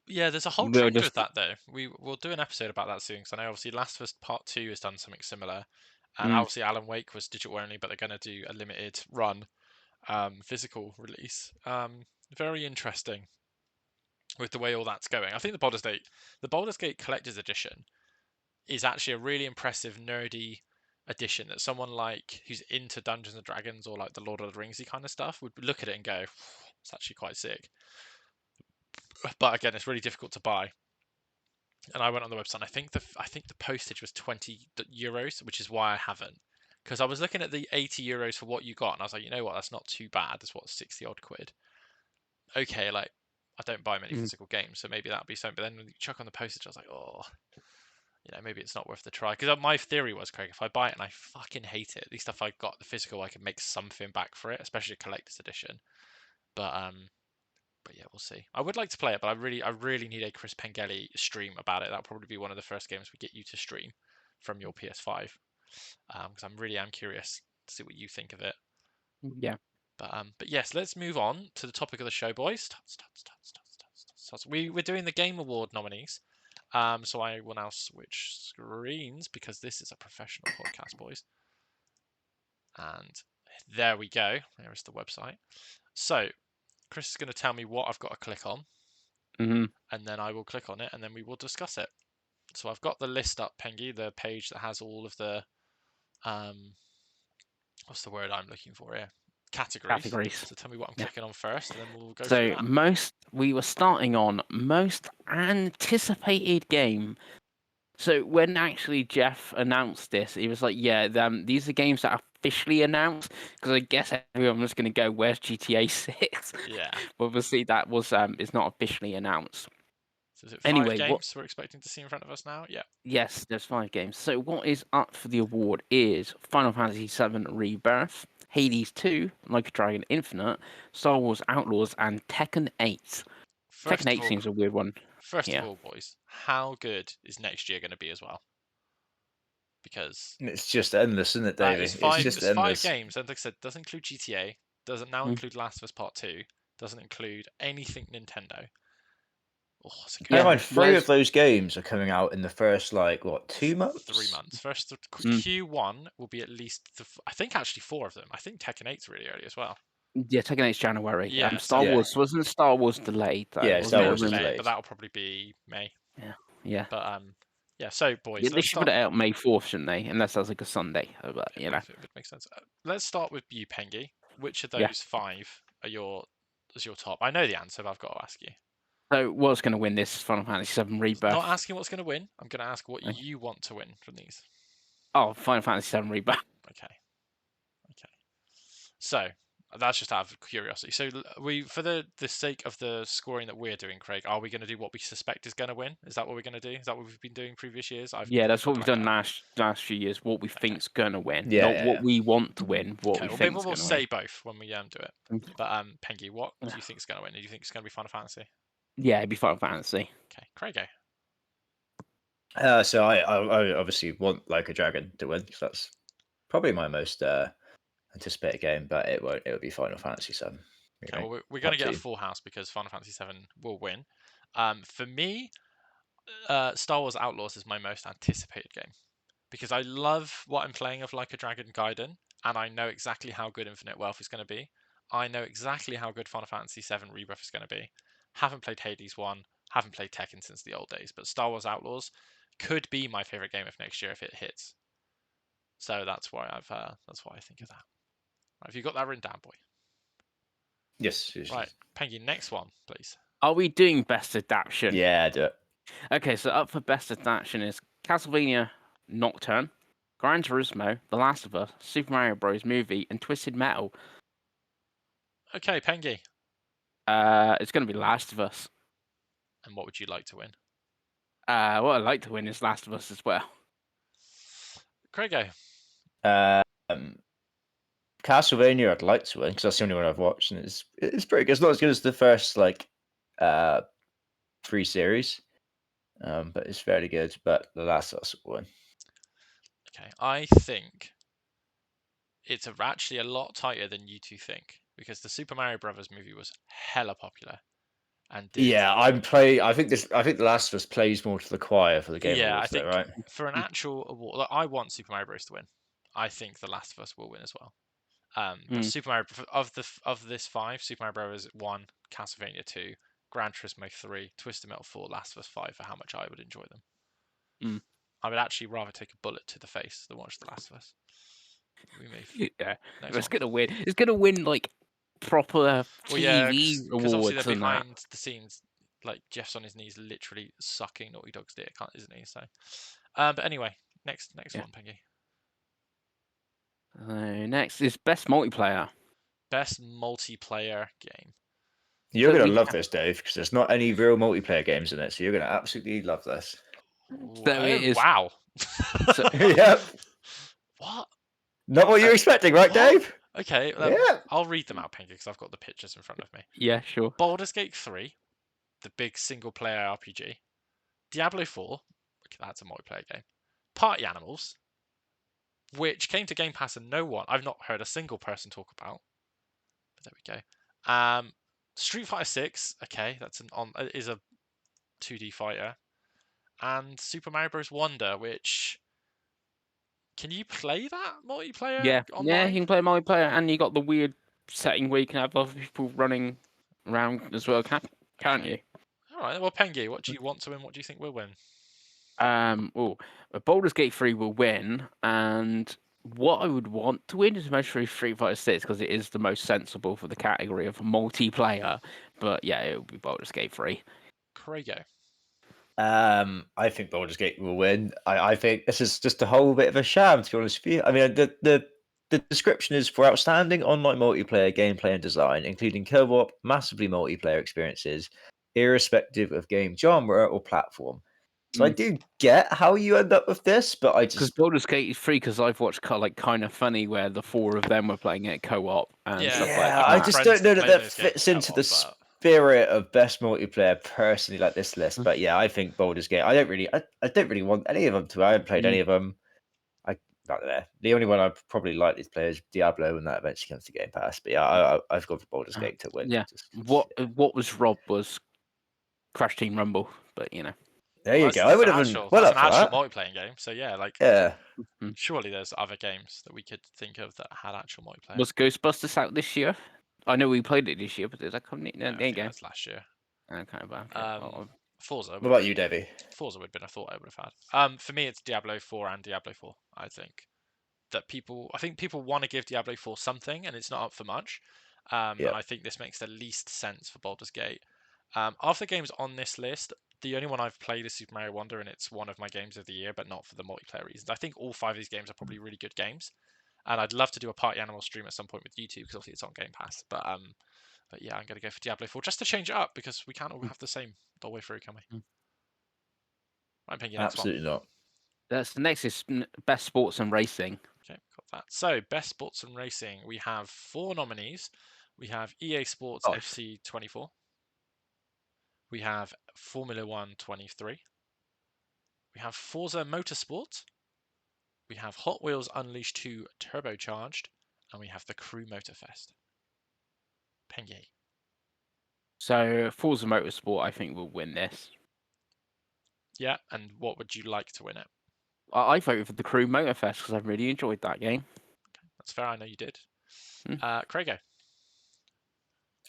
Yeah, there's a whole will trend just with that though. We'll do an episode about that soon, because I know obviously Last of Us Part 2 has done something similar, and obviously Alan Wake was digital only, but they're going to do a limited run physical release. Very interesting with the way all that's going. I think the Baldur's Gate Collector's Edition is actually a really impressive nerdy edition that someone like who's into Dungeons and Dragons or like the Lord of the Ringsy kind of stuff would look at it and go, it's actually quite sick. but again, it's really difficult to buy. And I went on the website. And I think the postage was €20, which is why I haven't. Because I was looking at the €80 for what you got, and I was like, you know what, that's not too bad. That's what, 60 odd quid. Okay, like I don't buy many physical games, so maybe that'll be something. But then when you chuck on the postage, I was like, oh, maybe it's not worth the try. Because my theory was, Craig, if I buy it and I fucking hate it, at least if I got the physical, I could make something back for it, especially a collector's edition. But yeah, we'll see. I would like to play it, but I really need a Chris Pengelly stream about it. That'll probably be one of the first games we get you to stream from your PS5, because I am curious to see what you think of it. Yeah. But yes, let's move on to the topic of the show, boys. We're doing the Game Award nominees. So I will now switch screens because this is a professional podcast, boys. And there we go. There is the website. So Chris is going to tell me what I've got to click on, and then I will click on it, and then we will discuss it. So I've got the list up, Pengy, the page that has all of the what's the word I'm looking for here? Categories. So tell me what I'm clicking on first, and then we'll go through that. We were starting on most anticipated game. So when actually Jeff announced this, he was like, "Yeah, these are games that are officially announced." Because I guess everyone was going to go, "Where's GTA 6?" Yeah. But obviously that was is not officially announced. So is it 5 games we're expecting to see in front of us now? Yeah. Yes, there's 5 games. So what is up for the award is Final Fantasy VII Rebirth, Hades 2, Like a Dragon Infinite, Star Wars Outlaws, and Tekken 8. Tekken 8 seems a weird one. First of all, boys, how good is next year going to be as well? Because it's just endless, isn't it, Davey? It's just endless. 5 games, and like I said, doesn't include GTA, doesn't now include Last of Us Part 2, doesn't include anything Nintendo. Oh, Bear in mind, 3 of those games are coming out in the first 2 months? 3 months. First Q1 will be at least I think actually 4 of them. I think Tekken 8's really early as well. Yeah, Tekken 8's January. Yeah, Star Wars wasn't Star Wars delayed though. Yeah, Star Wars delayed, but that'll probably be May. Yeah. But yeah. So boys, they should put it out May 4th, shouldn't they? Unless that's like a Sunday. But it would make sense. Let's start with you, Pengy. Which of those 5 are your top? I know the answer, but I've got to ask you. So what's going to win this Final Fantasy VII Rebirth? Not asking what's going to win. I'm going to ask what you want to win from these. Oh, Final Fantasy VII Rebirth. Okay. So that's just out of curiosity. So for the sake of the scoring that we're doing, Craig, are we going to do what we suspect is going to win? Is that what we're going to do? Is that what we've been doing previous years? That's what we've done last few years. What we think's going to win, not what we want to win. What we think. We'll say both when we do it. But Pengy, what do you think is going to win? Do you think it's going to be Final Fantasy? Yeah, it'd be Final Fantasy. Okay, Craig. So I obviously want Like a Dragon to win because that's probably my most anticipated game, but it won't. It'll be Final Fantasy VII. Okay, well, we're going to get a full house because Final Fantasy VII will win. For me, Star Wars Outlaws is my most anticipated game because I love what I'm playing of Like a Dragon Gaiden, and I know exactly how good Infinite Wealth is going to be. I know exactly how good Final Fantasy VII Rebirth is going to be. Haven't played Hades 1, haven't played Tekken since the old days, but Star Wars Outlaws could be my favorite game of next year if it hits. So that's why I think of that. Right, have you got that written down, boy? Yes. Right, Pengy, next one, please. Are we doing best adaptation? Yeah, do it. Okay, so up for best adaptation is Castlevania Nocturne, Gran Turismo, The Last of Us, Super Mario Bros. Movie, and Twisted Metal. Okay, Pengy. It's going to be Last of Us. And what would you like to win? What I'd like to win is Last of Us as well. Craigo. Castlevania I'd like to win because that's the only one I've watched, and it's pretty good. It's not as good as the first 3 series, but it's very good. But The Last of Us will win. Okay, I think it's actually a lot tighter than you two think because the Super Mario Brothers movie was hella popular. And I think The Last of Us plays more to the choir for the Game Awards. I think right? For an actual award, I want Super Mario Bros. To win. I think The Last of Us will win as well. But Super Mario of this 5, Super Mario Bros. 1, Castlevania 2, Gran Turismo 3, Twisted Metal 4, Last of Us 5 for how much I would enjoy them. I would actually rather take a bullet to the face than watch The Last of Us. We move. Yeah, it's gonna win. It's gonna win proper TV because obviously awards they're behind the scenes. Like Jeff's on his knees, literally sucking Naughty Dog's dick, isn't he? So, but anyway, next Yeah. one, Pinky. Next is best multiplayer. Best multiplayer game. You're So going we to love have- this, Dave, because there's not any real multiplayer games in it, so you're going to absolutely love this. So it is- Wow. So- Yep. What? Not what you're expecting, right, What? Dave? Okay, Yeah. I'll read them out, Pinky, because I've got the pictures in front of me. Yeah, sure. Baldur's Gate 3, the big single-player RPG. Diablo 4, okay, that's a multiplayer game. Party Animals, which came to Game Pass and I've not heard a single person talk about. But there we go. Street Fighter 6, okay, is a 2D fighter. And Super Mario Bros. Wonder, which... Can you play that multiplayer online? Yeah, you can play multiplayer, and you got the weird setting where you can have other people running around as well, can't Okay. you? All right, well, Pengi, what do you want to win? What do you think will win? Baldur's Gate 3 will win, and what I would want to win is most Street Fighter 6 because it is the most sensible for the category of multiplayer. But yeah, it will be Baldur's Gate 3. Craigo. I think Baldur's Gate will win. I think this is just a whole bit of a sham, to be honest with you. I mean, the description is for outstanding online multiplayer gameplay and design, including co-op, massively multiplayer experiences, irrespective of game genre or platform. So I do get how you end up with this, but I Because just Baldur's Gate is free because I've watched Kind of Funny where the four of them were playing it co-op and Yeah, stuff I've like got I that. just friends don't know that that play that those games fits into the co-op, but- spirit of best multiplayer personally, like this list. But yeah, I think Baldur's Gate. I don't really want any of them to. I haven't played any of them. I not there. The only one I probably likely to play is Diablo when that eventually comes to Game Pass. But yeah, I've gone for Baldur's Gate to win. Yeah. What was robbed was Crash Team Rumble, but you know. There you Well, go. that's I would an have been actual, well that's up an for actual that. multiplayer game. So yeah, like Yeah. surely there's other games that we could think of that had actual multiplayer. Was Ghostbusters out this year? I know we played it this year, but did that come? No, There I you think go. that was last year. Okay, well, Forza. What about you, Debbie? Forza would have been a thought I would have had. For me, it's Diablo 4 and Diablo 4. I think people want to give Diablo 4 something, and it's not up for much. And I think this makes the least sense for Baldur's Gate. Of the games on this list, the only one I've played is Super Mario Wonder, and it's one of my games of the year, but not for the multiplayer reasons. I think all 5 of these games are probably really good games, and I'd love to do a Party Animal stream at some point with you two because obviously it's on Game Pass. But yeah, I'm gonna go for Diablo 4 just to change it up because we can't all have the same the whole way through, can we? My opinion. Absolutely not. That's the next is best sports and racing. Okay, got that. So, best sports and racing, we have 4 nominees. We have EA Sports FC 24. We have Formula 1 23. We have Forza Motorsport. We have Hot Wheels Unleashed 2 Turbocharged. And we have the Crew Motorfest. Pengi. So Forza Motorsport, I think, will win this. Yeah, and what would you like to win it? I voted for the Crew Motorfest because I really enjoyed that game. That's fair, I know you did. Craigo.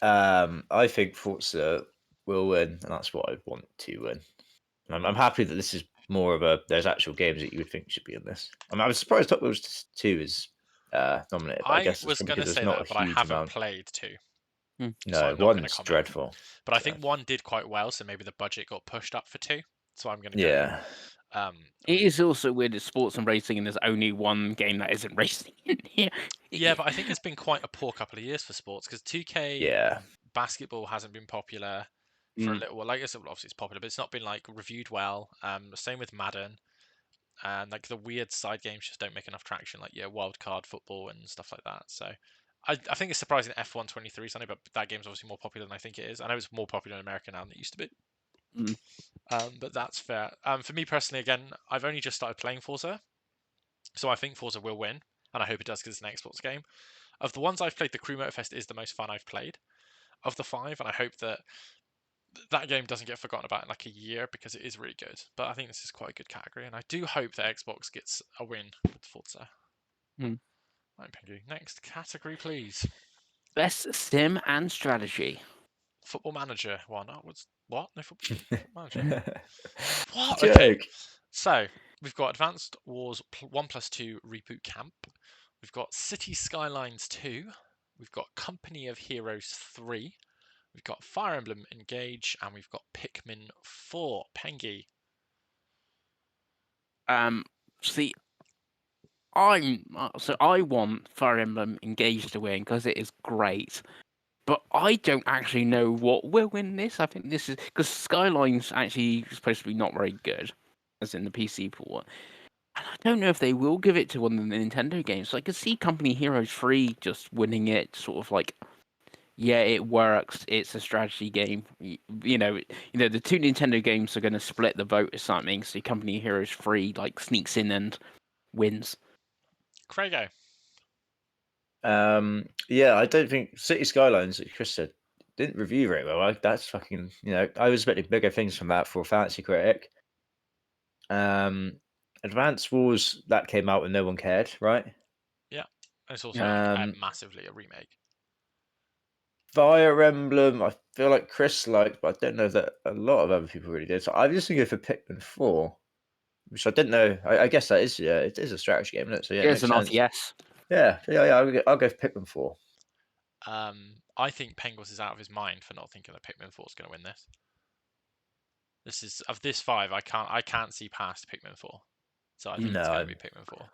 I think Forza will win, and that's what I want to win. I'm happy that this is more of a. There's actual games that you would think should be in this. I mean, I was surprised Hot Wheels 2 is nominated. But I guess was going to say that, but I haven't played 2. No, so one's dreadful. But I think 1 did quite well, so maybe the budget got pushed up for 2. So I'm going to go. It is also weird it's sports and racing, and there's only one game that isn't racing in here. Yeah, but I think it's been quite a poor couple of years for sports because 2K basketball hasn't been popular for a little while. Like I said, obviously it's popular, but it's not been like reviewed well. Same with Madden, and like the weird side games just don't make enough traction, like wild card football and stuff like that. So I think it's surprising F1 23 Sunday, but that game's obviously more popular than I think it is. I know it's more popular in America now than it used to be. But that's fair. For me personally, again, I've only just started playing Forza, so I think Forza will win, and I hope it does because it's an Xbox game. Of the ones I've played, the Crew Motorfest is the most fun I've played of the 5, and I hope that that game doesn't get forgotten about in like a year because it is really good. But I think this is quite a good category, and I do hope that Xbox gets a win with Forza. Right, Pingu. Next category, please. Best sim and strategy. Football Manager one. What? No football manager. What? Joke. Okay. So we've got Advanced Wars 1+2 Reboot Camp. We've got City Skylines 2. We've got Company of Heroes 3. we've got Fire Emblem Engage, and we've got Pikmin 4. Pengy. See, I want Fire Emblem Engage to win because it is great. But I don't actually know what will win this. I think this is because Skyline's actually supposed to be not very good, as in the PC port. And I don't know if they will give it to one of the Nintendo games. So I could see Company Heroes 3 just winning it, sort of like, yeah, it works. It's a strategy game. You know, the two Nintendo games are going to split the vote or something. So Company Heroes 3 like sneaks in and wins. Craigo. Yeah, I don't think City Skylines, like Chris said, didn't review very well. That's fucking, I was expecting bigger things from that for a fantasy critic. Advance Wars, that came out and no one cared, right? Yeah, it's also massively a remake. Fire Emblem, I feel like Chris liked, but I don't know that a lot of other people really did. So I'm just going to go for Pikmin 4, which I didn't know. I guess that is, it is a strategy game, isn't it? So yeah, it It's makes an sense. RTS. Yeah, I'll go for Pikmin 4. I think Pengos is out of his mind for not thinking that Pikmin 4 is going to win this. This is of this 5. I can't see past Pikmin 4, so I think it's going to be Pikmin 4.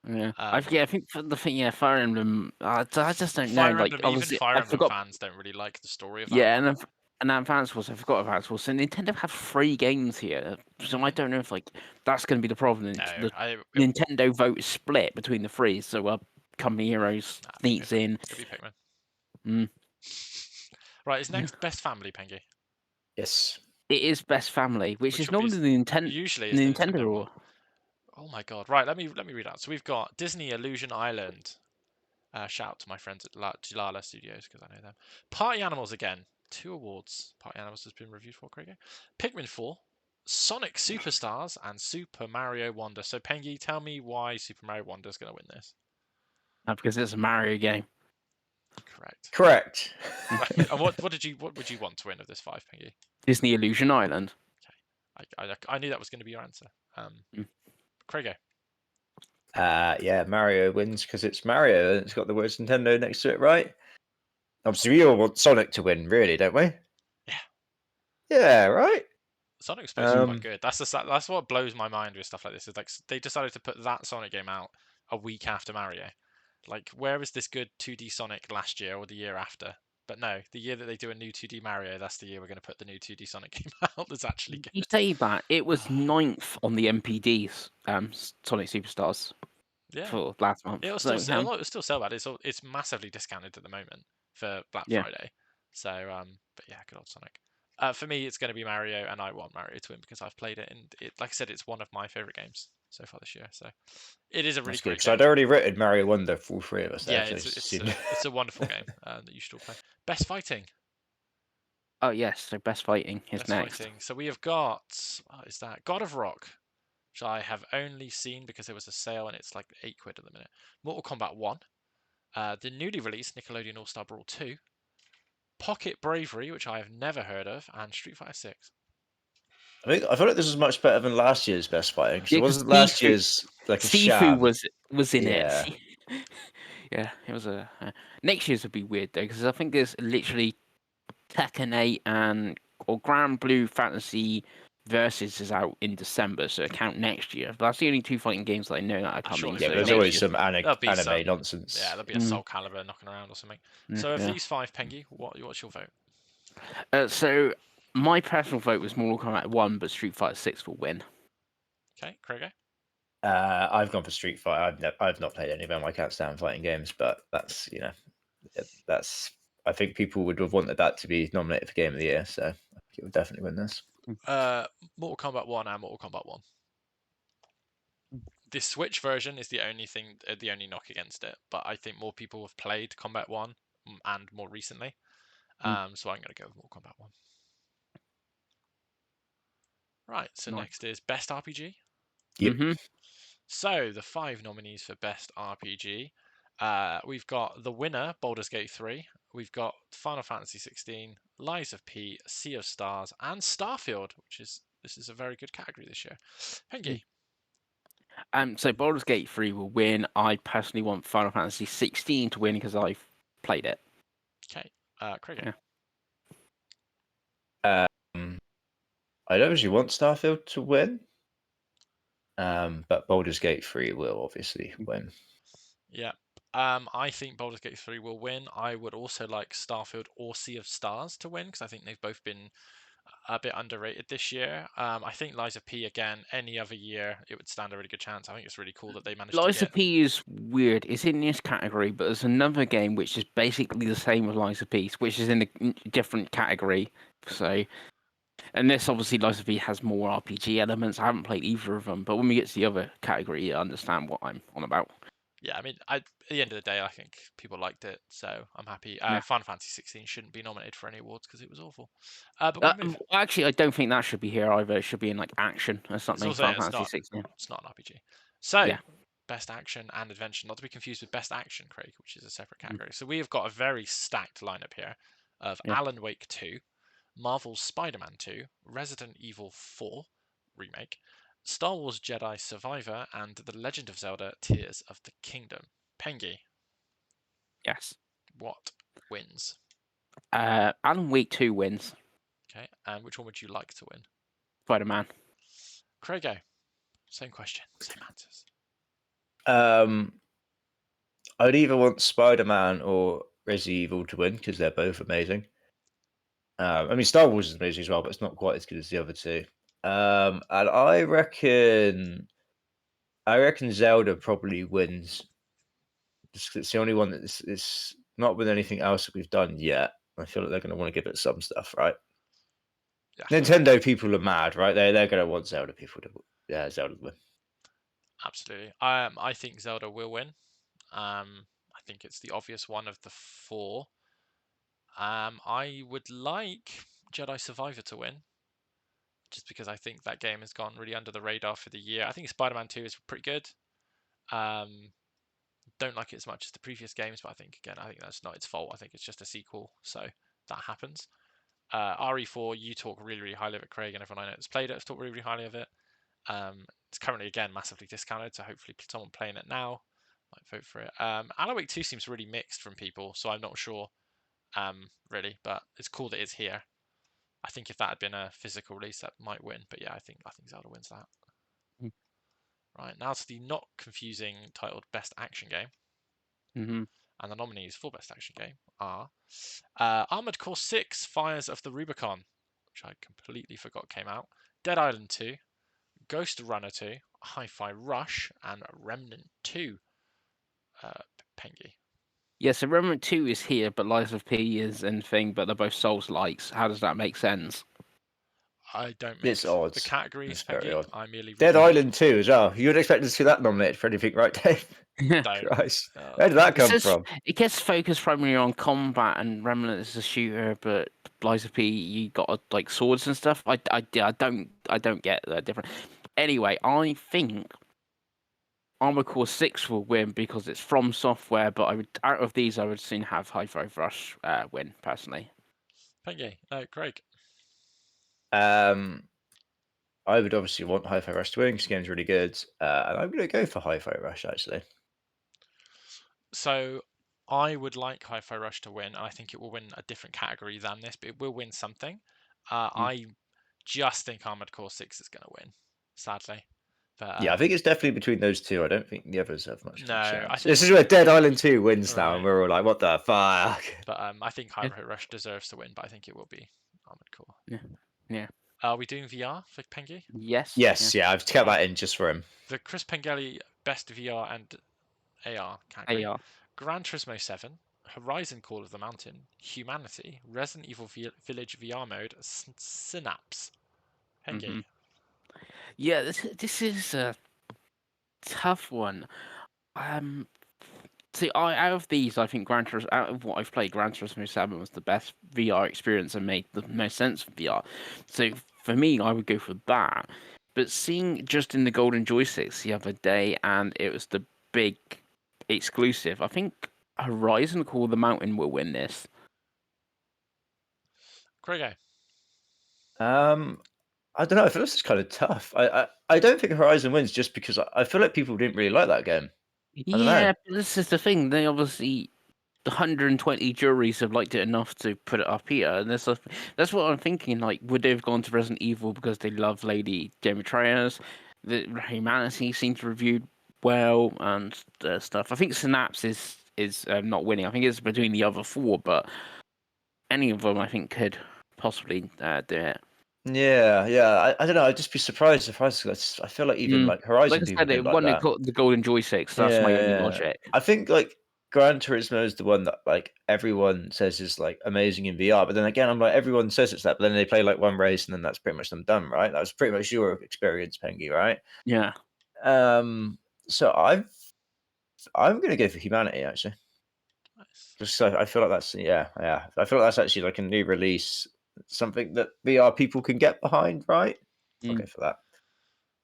Yeah, I think for the thing, Fire Emblem. I just don't know. Fire Like, Emblem, even Fire Emblem forgot. fans don't really like the story of that. Yeah, and Advance Wars, I forgot Advance Wars. So Nintendo have 3 games here, so I don't know if like that's going to be the problem. No, Nintendo vote is split between the 3, so Company Heroes sneaks in. It's gonna be Pikmin. Right, is next Best Family, Pengy? Yes. It is Best Family, which is normally the Nintendo. Usually, it's the Nintendo one. Oh my god! Right, let me read out. So we've got Disney Illusion Island. Shout out to my friends at Jalala Studios because I know them. Party Animals again. 2 awards. Party Animals has been reviewed for, Craig. Pikmin 4, Sonic Superstars, and Super Mario Wonder. So Pengy, tell me why Super Mario Wonder is going to win this. Because it's a Mario game. Correct. Right. And what would you want to win of this 5, Pengy? Disney Illusion Island. Okay. I knew that was going to be your answer. Craigo. Yeah, Mario wins because it's Mario and it's got the words Nintendo next to it, right? Obviously, we all want Sonic to win, really, don't we? Yeah. Yeah, right. Sonic's supposed to be quite good. That's what blows my mind with stuff like this. Is like they decided to put that Sonic game out a week after Mario. Like, where was this good 2D Sonic last year or the year after? But no, the year that they do a new 2D Mario, that's the year we're going to put the new 2D Sonic game out. That's actually good. You say that it was 9th on the MPD's Sonic Superstars. Yeah. For last month. It'll still sell bad. It's massively discounted at the moment for Black Friday. So but yeah, good old Sonic. For me, it's going to be Mario, and I want Mario to win because I've played it, and like I said, it's one of my favorite games so far this year. So it is a really great game. I'd already written Mario Wonder for all 3 of us. Yeah, it's a wonderful game that you should all play. Best Fighting. Oh yes, so Best Fighting is next. Fighting. So we have got what is that? God of Rock, which I have only seen because there was a sale and it's like £8 at the minute. Mortal Kombat 1, the newly released Nickelodeon All-Star Brawl 2, Pocket Bravery, which I have never heard of, and Street Fighter 6. I feel like this was much better than last year's Best Fighting. It wasn't last year's like a sham. was in it. Yeah, it was a. Next year's would be weird though because I think there's literally Tekken 8 or Grand Blue Fantasy Versus is out in December, so count next year. But that's the only 2 fighting games that I know that are coming. Yeah, there's always some anime nonsense. Yeah, there'll be a Soul Calibur knocking around or something. So of these 5, Pengy, what's your vote? So my personal vote was Mortal Kombat 1, but Street Fighter 6 will win. Okay, Craigo? I've gone for Street Fighter. I've not played any of them. I can't stand fighting games, but that's I think people would have wanted that to be nominated for Game of the Year, so I think it would definitely win this. Mortal Kombat 1 and Mortal Kombat 1. The Switch version is the only knock against it, but I think more people have played Combat 1 and more recently. So I'm going to go with Mortal Kombat 1. Right, so next is Best RPG. Yep. So the 5 nominees for Best RPG. We've got the winner, Baldur's Gate 3. We've got Final Fantasy 16, Lies of P, Sea of Stars, and Starfield, this is a very good category this year. Pengy. So Baldur's Gate 3 will win. I personally want Final Fantasy 16 to win because I've played it. Okay, Craig. I don't actually want Starfield to win, but Baldur's Gate 3 will obviously win. Yeah. I think Baldur's Gate 3 will win. I would also like Starfield or Sea of Stars to win because I think they've both been a bit underrated this year. I think Lies of P again. Any other year, it would stand a really good chance. I think it's really cool that they managed Lies to of get. P is weird. It's in this category, but there's another game which is basically the same as Lies of P, which is in a different category. So, and this obviously Lies of P has more RPG elements. I haven't played either of them, but when we get to the other category, you understand what I'm on about. Yeah, I mean, at the end of the day, I think people liked it, so I'm happy. Yeah. Final Fantasy 16 shouldn't be nominated for any awards because it was awful. But we'll move. Actually, I don't think that should be here either. It should be in like action or It's something. also Final Fantasy 16. it's not an RPG. So Yeah. best action and adventure, not to be confused with best action, Craig, which is a separate category. So we have got a very stacked lineup here of Yeah. Alan Wake 2, Marvel's Spider-Man 2, Resident Evil 4 remake, Star Wars Jedi Survivor, and The Legend of Zelda: Tears of the Kingdom. Pengi, Yes. what wins? Alan Wake 2 wins. Okay, and which one would you like to win? Spider-Man. Craigo, same question, same answers. I'd either want Spider-Man or Resident Evil to win because they're both amazing. I mean, Star Wars is amazing as well, but it's not quite as good as the other two. And I reckon Zelda probably wins. It's the only one that's not with anything else that we've done yet. I feel like they're going to want to give it some stuff, right? Yeah. Nintendo people are mad, right? They're going to want Zelda people to Zelda to win. Absolutely. I think Zelda will win. I think it's the obvious one of the four. I would like Jedi Survivor to win, just because I think that game has gone really under the radar for the year. I think Spider-Man 2 is pretty good. Don't like it as much as the previous games, but I think that's not its fault. I think it's just a sequel, so that happens. RE4, you talk really, really highly of it, Craig, and everyone I know that's played it has talked really, really highly of it. It's currently, again, massively discounted, so hopefully someone playing it now might vote for it. Alan Wake 2 seems really mixed from people, so I'm not sure, really, but it's cool that it's here. I think if that had been a physical release, that might win, but yeah, I think Zelda wins that. Right, now to the not confusing titled Best Action Game. Mm-hmm. And the nominees for Best Action Game are Armored Core 6 Fires of the Rubicon, which I completely forgot came out, Dead Island 2, Ghost Runner 2, Hi-Fi Rush, and Remnant 2. Pengi. Yeah, so Remnant 2 is here, but Lies of P is and thing, but they're both Souls-likes. How does that make sense? I don't mix It's odd. the categories, It's very Pengi. odd. I merely Dead read Island 2 as well. You would expect to see that nominated for anything, right, Dave? Don't. Christ. Where did that come from? It gets focused primarily on combat, and Remnant is a shooter, but Lies of P, you got like swords and stuff. I don't get that different. Anyway, I think Armored Core 6 will win because it's from software, but out of these, I would soon have Hi-Fi Rush win personally. Pengi. Craig. I would obviously want Hi-Fi Rush to win because the game's really good. And I'm going to go for Hi-Fi Rush, actually. So I would like Hi-Fi Rush to win, and I think it will win a different category than this, but it will win something. I just think Armored Core 6 is going to win, sadly. But, yeah, I think it's definitely between those two. I don't think the others have much of a chance. This is where Dead Island 2 wins now, and we're all like, what the fuck? But I think Hi-Fi Rush deserves to win, but I think it will be Armored Core. Yeah. Are we doing VR for Pengi? Yes. Yeah, I've kept that in just for him. The Chris Pengelly Best VR and AR category. AR. Gran Turismo 7, Horizon Call of the Mountain, Humanity, Resident Evil Village VR mode, Synapse. Pengi. Mm-hmm. Yeah, this is a tough one. See, out of these, I think out of what I've played, Gran Turismo 7 was the best VR experience and made the most sense of VR. So for me, I would go for that. But seeing just in the Golden Joysticks the other day, and it was the big exclusive, I think Horizon Call of the Mountain will win this. Craigo. I don't know. I feel this is kind of tough. I don't think Horizon wins just because I feel like people didn't really like that game. Yeah, but this is the thing. They obviously 120 juries have liked it enough to put it up here, and that's what I'm thinking. Like, would they have gone to Resident Evil because they love Lady Demetrius? The Humanity seems to reviewed well and stuff. I think Synapse is not winning. I think it's between the other four, but any of them I think could possibly do it. Yeah, I don't know. I'd just be surprised if I feel like even like Horizon Like I people said, did it like won that. the Golden Joysticks. That's my only Yeah. logic. I think like Gran Turismo is the one that like everyone says is like amazing in VR, but then again, I'm like everyone says it's that, but then they play like one race and then that's pretty much them done, right? That was pretty much your experience, Pengy, right? Yeah. So I'm gonna go for Humanity actually. Nice. Just so I feel like that's yeah. I feel like that's actually like a new release, something that VR people can get behind, right? I'll go for that.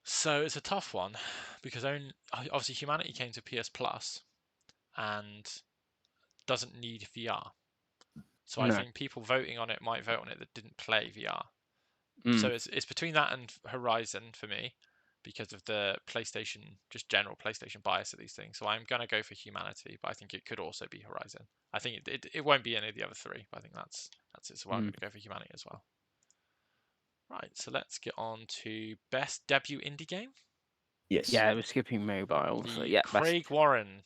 So it's a tough one because obviously Humanity came to PS Plus and doesn't need VR. So I think people voting on it might vote on it that didn't play VR. So it's between that and Horizon for me because of the PlayStation, just general PlayStation bias of these things. So I'm going to go for Humanity, but I think it could also be Horizon. I think it won't be any of the other three, but I think that's it. So I'm going to go for Humanity as well. Right, so let's get on to best debut indie game. Yes. Yeah, we're skipping mobile. So yeah, Craig Warren,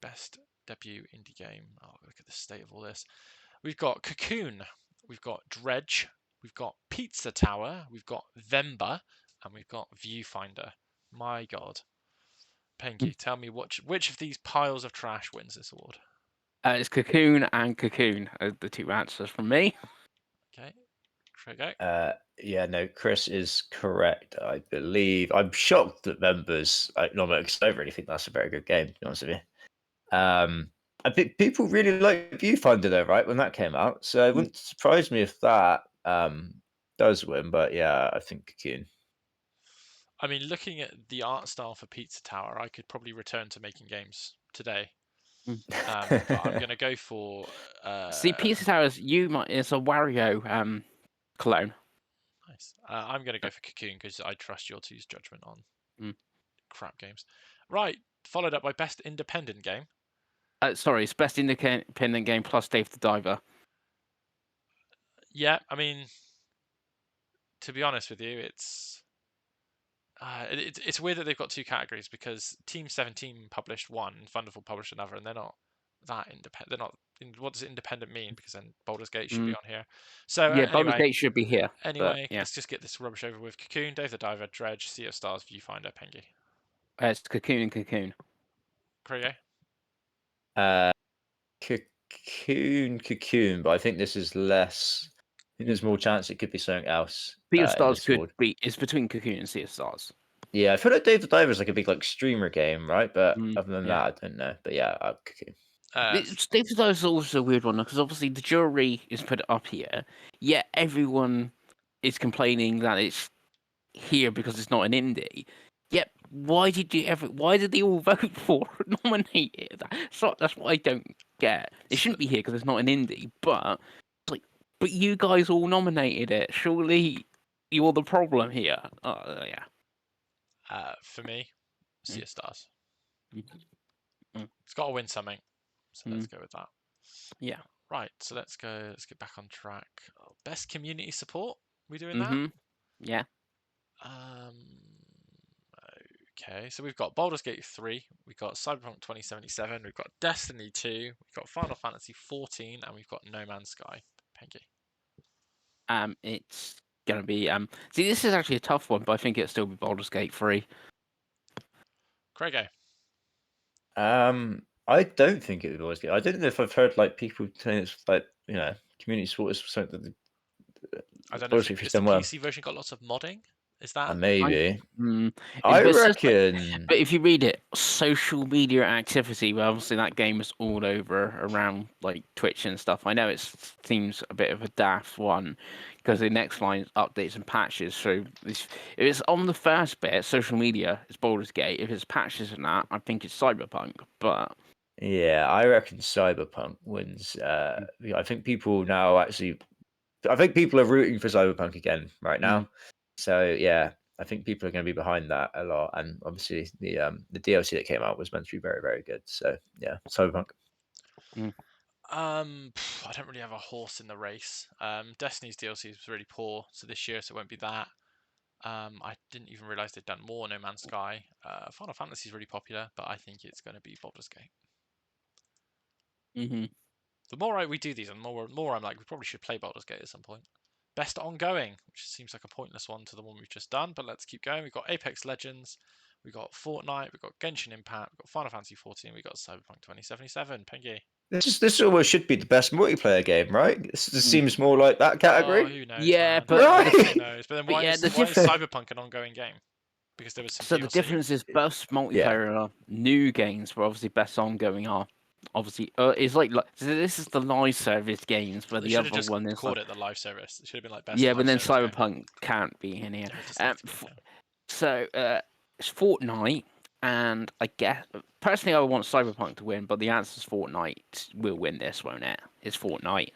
best debut indie game. Oh, look at the state of all this. We've got Cocoon, we've got Dredge, we've got Pizza Tower, we've got Vemba, and we've got Viewfinder. My God. Pengy, tell me which of these piles of trash wins this award? It's Cocoon and Cocoon are the two answers from me. Okay, Craig. Yeah, no, Chris is correct, I believe. I'm shocked that members nominate because I don't really think that's a very good game, to be honest with you. I think people really like Viewfinder though, right? When that came out, so it wouldn't surprise me if that does win. But yeah, I think Cocoon. I mean, looking at the art style for Pizza Tower, I could probably return to making games today. But I'm going to go for. See, Pizza Tower it's a Wario clone. Nice. I'm going to go for Cocoon because I trust your two's judgment on crap games. Right, followed up by best independent game. Sorry, it's best independent game plus Dave the Diver. Yeah, I mean, to be honest with you, it's weird that they've got two categories because Team 17 published one, Thunderful published another, and they're not that independent. They're not. What does independent mean? Because then Baldur's Gate should be on here. So yeah, Baldur's anyway, Gate should be here. Anyway, but, yeah. let's just get this rubbish over with. Cocoon, Dave the Diver, Dredge, Sea of Stars, Viewfinder, Pengy. It's Cocoon and Cocoon. Craig? Cocoon, but I think this is less. I think there's more chance it could be something else. Sea of Stars could be. It's between Cocoon and Sea of Stars. Yeah, I feel like Dave the Diver is like a big like streamer game, right? But other than that, I don't know. But yeah, Cocoon. Dave the Diver is also a weird one because obviously the jury is put up here, yet everyone is complaining that it's here because it's not an indie. Yet why did they all vote for nominate it? That's what I don't get. It shouldn't be here because it's not an indie, but it's like, but you guys all nominated it. Surely you're the problem here. Yeah. For me, Sea of Stars. Mm. It's got to win something, so let's go with that. Yeah. Right, so let's go. Let's get back on track. Best community support. We doing that? Yeah. Okay, so we've got Baldur's Gate 3, we've got Cyberpunk 2077, we've got Destiny 2, we've got Final Fantasy 14, and we've got No Man's Sky. Pengy. It's gonna be See, this is actually a tough one, but I think it'll still be Baldur's Gate 3. Craigo. I don't think it would always be. I don't know if I've heard like people saying it's like community support is something that I don't know. Is the PC version got lots of modding? Is that maybe? I reckon. But if you read it, social media activity, well, obviously that game is all over around like Twitch and stuff. I know it seems a bit of a daft one because the next line is updates and patches. So if it's on the first bit, social media, it's Baldur's Gate. If it's patches and that, I think it's Cyberpunk. But yeah, I reckon Cyberpunk wins. I think people now actually. I think people are rooting for Cyberpunk again right now. So yeah, I think people are going to be behind that a lot. And obviously the DLC that came out was meant to be very, very good. So yeah, Cyberpunk. I don't really have a horse in the race. Destiny's DLC was really poor, so this year, so it won't be that. I didn't even realize they'd done more No Man's Sky. Final Fantasy is really popular, but I think it's going to be Baldur's Gate. Mm-hmm. The more we do these, and more I'm like, we probably should play Baldur's Gate at some point. Best ongoing, which seems like a pointless one to the one we've just done, but let's keep going. We've got Apex Legends, we've got Fortnite, we've got Genshin Impact, we've got Final Fantasy 14, we've got Cyberpunk 2077. Pengy. This almost should be the best multiplayer game, right? This seems more like that Oh, category. who knows? Yeah, man. but Right. Who knows? But then but why yeah, is the Cyberpunk an ongoing game? Because there was some So DLC. the difference is best multiplayer are new games, but obviously best ongoing are obviously it's like so this is the live service games, where They the should have other just one is called like, it the live service. It should have been like best yeah, live but then service game. Cyberpunk can't be in here. It would just have to be, yeah. So it's Fortnite, and I guess personally I would want Cyberpunk to win, but the answer is Fortnite will win this, won't it? It's Fortnite.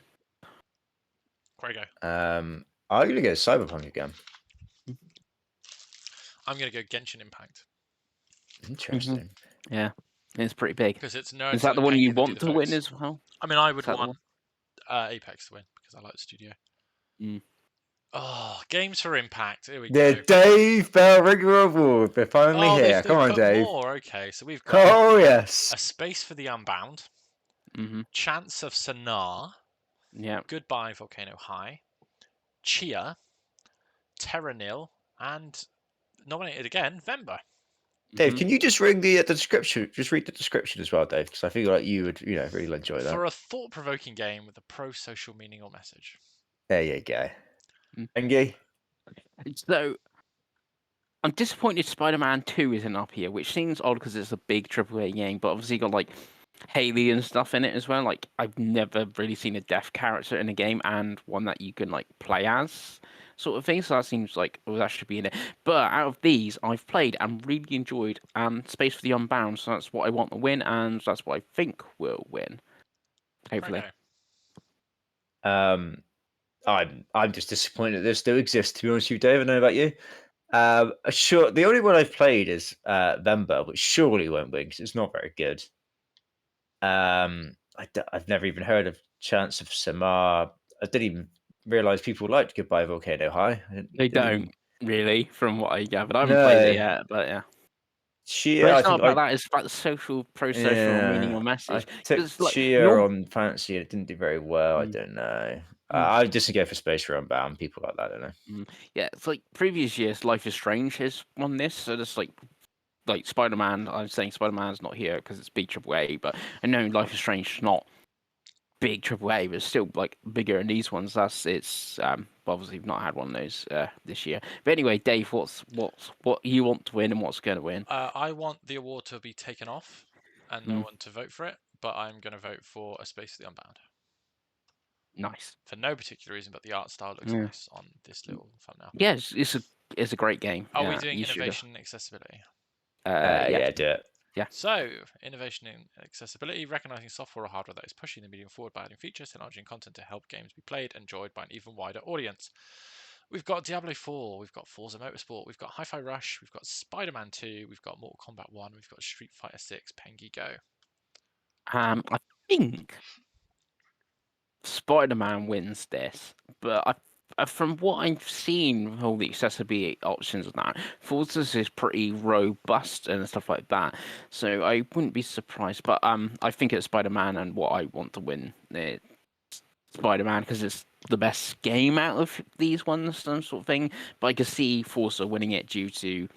Grego. I'm gonna go Cyberpunk again. I'm gonna go Genshin Impact Interesting. Yeah, it's pretty big. because it's nerds. Is that the like one you Pengy that do want the to win votes. as well? I mean, I would Is that the want Apex to win because I like the studio. Mm. Oh, games for Impact. Here we The go. Dave Bellrigger Award. They're finally Oh, here. they've Come on, put Dave. more. Okay, so we've got Oh yes. A Space for the Unbound, Mm-hmm. Chance of Sonar, Yeah. Goodbye Volcano High, Chia, Terranil, and nominated again, Vember. Dave, Mhm. can you just read the description? Just read the description as well, Dave, because I feel like you would, really enjoy that. For a thought-provoking game with a pro-social meaning or message. There you go. Mm. Engie? So I'm disappointed Spider-Man 2 isn't up here, which seems odd because it's a big AAA game, but obviously got like Haley and stuff in it as well. Like I've never really seen a deaf character in a game and one that you can like play as, sort of thing. So that seems like that should be in it. But out of these, I've played and really enjoyed Space for the Unbound. So that's what I want to win, and that's what I think will win. Hopefully. Okay. I'm just disappointed that this still exists, to be honest with you, Dave. I don't know about you. Sure. The only one I've played is Vember, which surely won't win because it's not very good. I've never even heard of Chance of Samar. I didn't even realize people liked Goodbye Volcano High. They didn't don't even- really, from what I gathered. I haven't played it No. yet, but yeah. Chia, But I it's not think about that. It's about the pro-social meaning or I message. took 'Cause, like, Chia on Fantasy and it didn't do very well. I Mm. don't know. Mm. I just go for Space for Unbound. People like that, I don't know. Yeah, it's like previous years. Life is Strange has won this, so just like Spider-Man. I'm saying Spider-Man's not here because it's big AAA, but I know Life is Strange is not big AAA, but it's still like bigger than these ones. It's obviously we've not had one of those this year. But anyway, Dave, what you want to win and what's going to win? I want the award to be taken off and no Mm. one to vote for it, but I'm going to vote for A Space for the Unbound. Nice. For no particular reason, but the art style looks Yeah. nice on this little thumbnail. Yeah, it's a great game. Are Yeah, we doing you should have- innovation and accessibility? Yeah, do it. So, innovation and accessibility, recognizing software or hardware that is pushing the medium forward by adding features, technology, and content to help games be played and enjoyed by an even wider audience. We've got Diablo 4, we've got Forza Motorsport, we've got Hi-Fi Rush, we've got Spider-Man 2, we've got Mortal Kombat 1, we've got Street Fighter 6. Pengy, go. I think Spider-Man wins this, but from what I've seen with all the accessibility options and that, Forza's is pretty robust and stuff like that. So I wouldn't be surprised. But I think it's Spider-Man, and what I want to win is Spider-Man because it's the best game out of these ones, some sort of thing. But I could see Forza winning it due to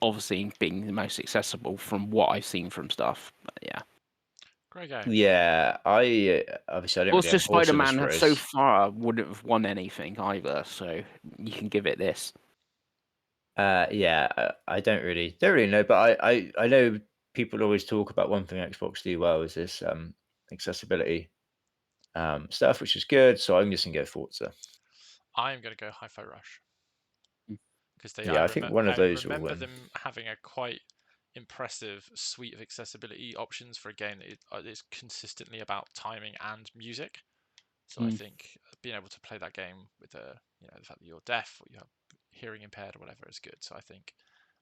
obviously being the most accessible from what I've seen from stuff. But yeah. Grego. Yeah, I obviously I don't Also, really have horse in this Spider-Man race. so far wouldn't have won anything either, so you can give it this. Yeah, I don't really know, but I know people always talk about one thing Xbox do well is this accessibility stuff, which is good. So I'm just gonna go Forza. I'm going to go Hi-Fi Rush. Because I think one of those will remember win. them having a quite impressive suite of accessibility options for a game that is consistently about timing and music. So I think being able to play that game with the fact that you're deaf or you have hearing impaired or whatever is good. So I think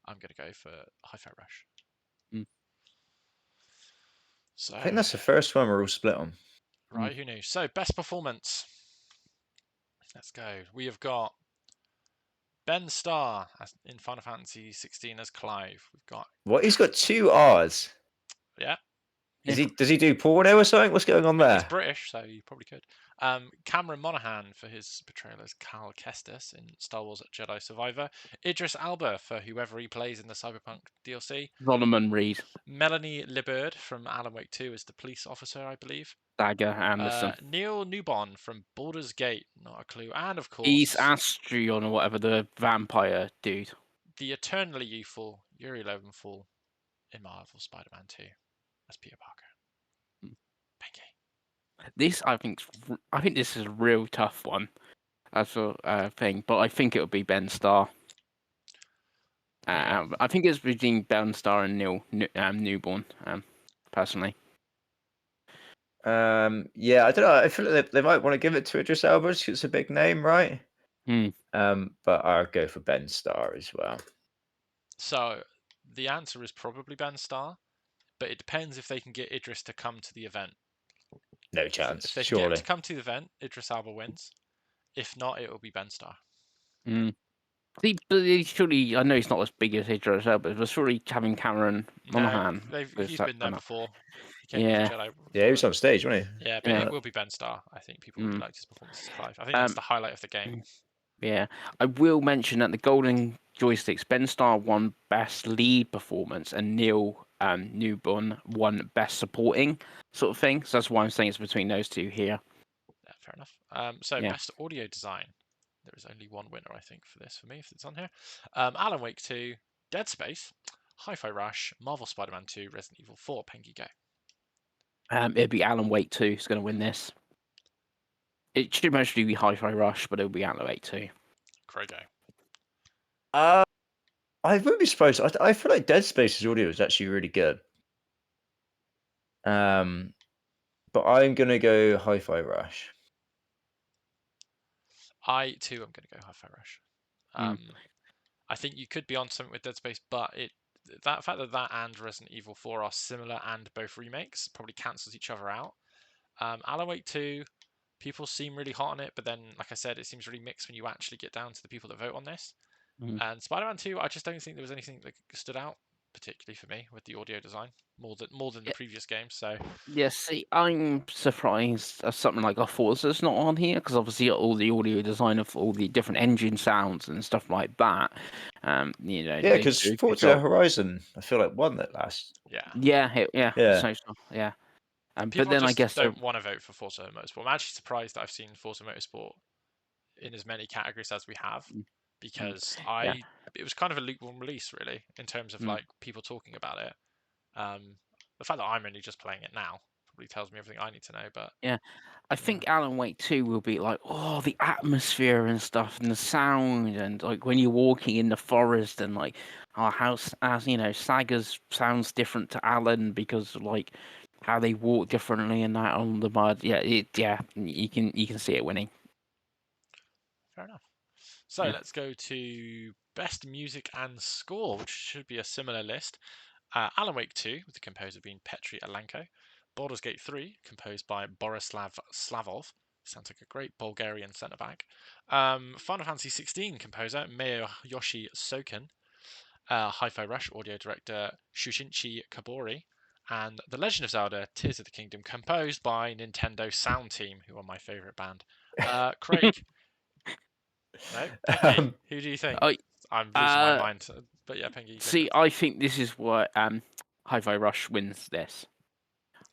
I'm going to go for Hi-Fi Rush. So I think that's the first one we're all split on. Right, who knew? So, best performance. Let's go. We have got Ben Starr in Final Fantasy 16 as Clive. We've got What? He's got 2 R's. yeah. Does he do porno or something? What's going on I mean, there? he's British, so you probably could. Cameron Monaghan for his portrayal as Cal Kestis in Star Wars Jedi Survivor. Idris Elba for whoever he plays in the Cyberpunk DLC. Solomon Reed, Melanie Liberd from Alan Wake 2 as the police officer, I believe. Dagger Anderson. Neil Newbon from Baldur's Gate, not a clue. And of He's course, Astrion or whatever, the vampire dude. the eternally youthful Yuri Lowenthal in Marvel Spider-Man 2 as Peter Parker. Pinky. This, I think this is a real tough one. That's a thing, but I think it would be Ben Starr. Yeah. I think it's between Ben Starr and Neil Newborn, personally. Yeah, I don't know. I feel like they might want to give it to Idris Elba because it's a big name, right? But I'll go for Ben Starr as well. So the answer is probably Ben Starr, but it depends if they can get Idris to come to the event. No chance, If they can get him surely. to come to the event, Idris Elba wins. If not, it will be Ben Starr. See, but surely, I know he's not as big as Idris Elba, but surely having Cameron Monaghan. He's been there before. He came Yeah. from Jedi. Yeah, he was on stage, wasn't he? Yeah, but it will be Ben Starr. I think people really liked his performance as Clive. I think that's the highlight of the game. Yeah, I will mention that the Golden Joysticks, Ben Starr won Best Lead Performance, and Neil Newborn won Best Supporting sort of thing. So that's why I'm saying it's between those two here. Yeah, fair enough. Best audio design. There is only one winner, I think, for this for me, if it's on here. Alan Wake 2, Dead Space, Hi-Fi Rush, Marvel Spider-Man 2, Resident Evil 4. Pengy, go. It'd be Alan Wake 2 who's going to win this. It should mostly be Hi-Fi Rush, but it'll be Alan Wake 2. Craig, go. I wouldn't be surprised. I feel like Dead Space's audio is actually really good. But I'm gonna go Hi-Fi Rush. I too am going to go Hi-Fi Rush. I think you could be on something with Dead Space, but that fact that and Resident Evil 4 are similar and both remakes probably cancels each other out. Alan Wake 2, people seem really hot on it, but then, like I said, it seems really mixed when you actually get down to the people that vote on this. And Spider-Man 2, I just don't think there was anything that stood out particularly for me with the audio design more than the previous games. So yeah, see, I'm surprised something like Forza's not on here because obviously all the audio design of all the different engine sounds and stuff like that. Yeah, because Forza Horizon, I feel like won that last. Yeah. People but then just I guess don't want to vote for Forza Motorsport. I'm actually surprised that I've seen Forza Motorsport in as many categories as we have, because it was kind of a lukewarm release, really, in terms of like people talking about it. The fact that I'm only just playing it now probably tells me everything I need to know. But yeah, I think Alan Wake 2 will be like, the atmosphere and stuff, and the sound, and like when you're walking in the forest, and like how Saga's sounds different to Alan because like how they walk differently and that on the mud. You can see it winning. Fair enough. So let's go to best music and score, which should be a similar list. Alan Wake 2, with the composer being Petri Alanko. Baldur's Gate 3, composed by Borislav Slavov. Sounds like a great Bulgarian centre-back. Final Fantasy 16 composer Miyoshi Soken. Hi-Fi Rush audio director Shushinchi Kabori. And The Legend of Zelda Tears of the Kingdom, composed by Nintendo Sound Team, who are my favourite band. Craig. No, Pengy, who do you think? I'm losing my mind, but yeah, Pengy. See, I think this is what Hi-Fi Rush wins this.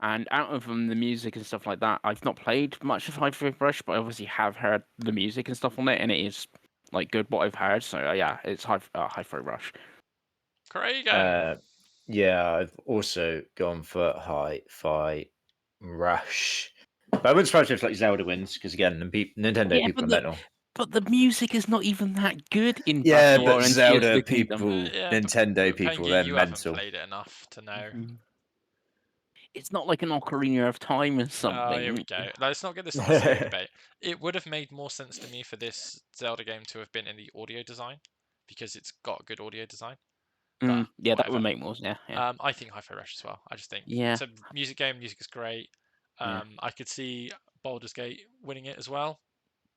And out of the music and stuff like that, I've not played much of Hi-Fi Rush, but I obviously have heard the music and stuff on it, and it is like good what I've heard. So it's Hi-Fi Rush. Craig. Yeah, I've also gone for Hi-Fi Rush. But I wouldn't surprise me if like Zelda wins, because again, Nintendo people are mental. But the music is not even that good in but Zelda people, Nintendo people, they're you mental. Haven't played it enough to know. It's not like an Ocarina of Time or something. Oh, here we go. Let's not get this into a silly debate. It would have made more sense to me for this Zelda game to have been in the audio design, because it's got good audio design. But that would make more sense. Yeah. I think Hi-Fi Rush as well. I just think it's a music game. Music is great. Yeah. I could see Baldur's Gate winning it as well.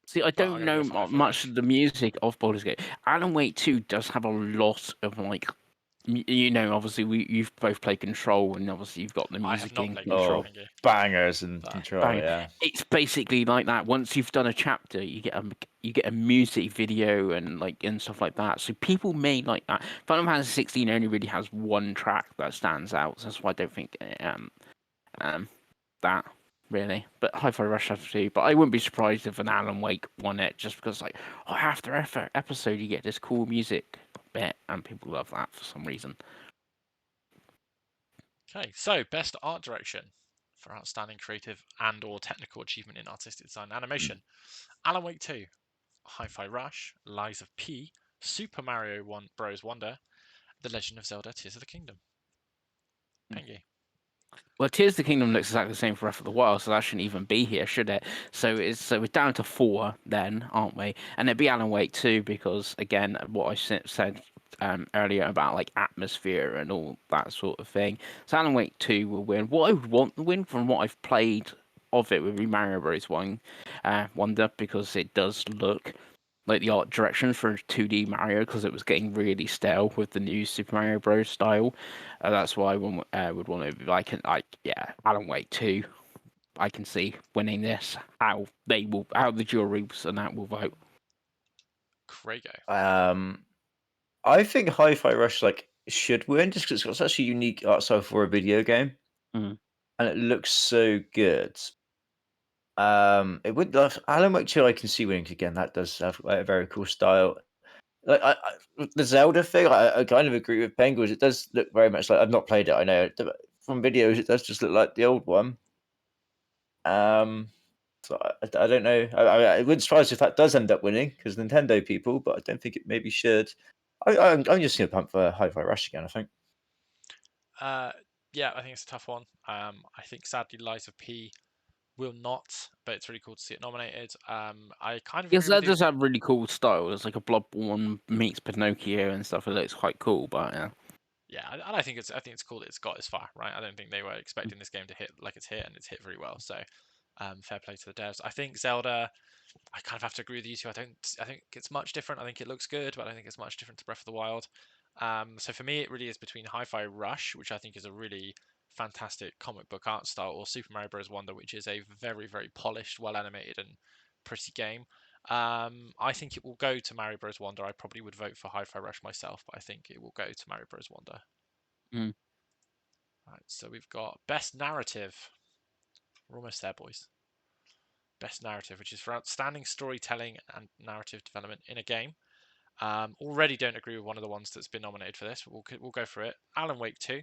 See, I But I'm don't gonna know go for Hi-Fi much Rush. of the music of Baldur's Gate. Alan Wake 2 does have a lot of like, obviously you've both played Control, and obviously you've got the I have music not in played Control. Control. Oh, bangers and So, Control, Bang. yeah. It's basically like that. Once you've done a chapter, you get a music video and stuff like that. So people may like that. Final Fantasy 16 only really has one track that stands out. So that's why I don't think that really. But Hi-Fi Rush has to. But I wouldn't be surprised if an Alan Wake won it, just because after episode you get this cool music bit, and people love that for some reason. okay, so best art direction for outstanding creative and/or technical achievement in artistic design and animation. Alan Wake 2, Hi-Fi Rush, Lies of P, Super Mario Bros. Wonder, The Legend of Zelda: Tears of the Kingdom. Pengy. Well, Tears of the Kingdom looks exactly the same for Breath of the Wild, so that shouldn't even be here, should it? So we're down to 4 then, aren't we? And it'd be Alan Wake 2 because, again, what I said earlier about like atmosphere and all that sort of thing. So Alan Wake 2 will win. What I would want to win from what I've played of it would be Mario Bros. Wonder, because it does look like the art direction for 2D Mario, because it was getting really stale with the new Super Mario Bros. Style. That's why I would want to. Alan Wake 2. I can see winning this. How the juries and that will vote. Craigo. I think Hi-Fi Rush should win just because it's got such a unique art style for a video game, Mm. and it looks so good. It would Alan Wake 2. I can see winning again. That does have a very cool style. The Zelda thing, I kind of agree with Pengles. It does look very much like I've not played it. I know from videos it does just look like the old one. So I don't know. I wouldn't surprise if that does end up winning because Nintendo people, but I don't think it maybe should. I'm just gonna pump for Hi-Fi Rush again. I think. Yeah, I think it's a tough one. I think sadly Lies of P will not, but it's really cool to see it nominated. I kind of Yes, agree with that you. does have really cool style. It's like a Bloodborne meets Pinocchio and stuff. It looks quite cool, but yeah. Yeah, and I think it's cool that it's got this far, right? I don't think they were expecting this game to hit like it's hit, and it's hit very well. So, fair play to the devs. I think Zelda, I kind of have to agree with you two. I think it's much different. I think it looks good, but I don't think it's much different to Breath of the Wild. So for me, it really is between Hi-Fi Rush, which I think is a really fantastic comic book art style, or Super Mario Bros. Wonder, which is a very, very polished, well animated, and pretty game. I think it will go to Mario Bros. Wonder. I probably would vote for Hi-Fi Rush myself, but I think it will go to Mario Bros. Wonder. Mm. Right, so we've got best narrative. We're almost there, boys. Best narrative, which is for outstanding storytelling and narrative development in a game. Already don't agree with one of the ones that's been nominated for this. We'll go for it. Alan Wake 2,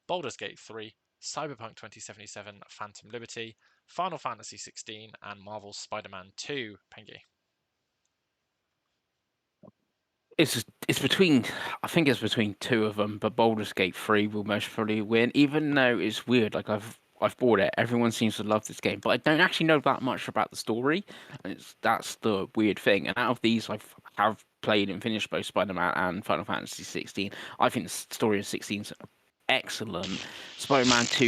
Baldur's Gate 3, Cyberpunk 2077, Phantom Liberty, Final Fantasy 16, and Marvel's Spider-Man 2. Pengy. It's between, I think it's between 2 of them, but Baldur's Gate 3 will most probably win. Even though it's weird, like I've bought it. Everyone seems to love this game, but I don't actually know that much about the story. And that's the weird thing. And out of these, have played and finished both Spider-Man and Final Fantasy 16. I think the story of 16 is excellent. Spider-Man 2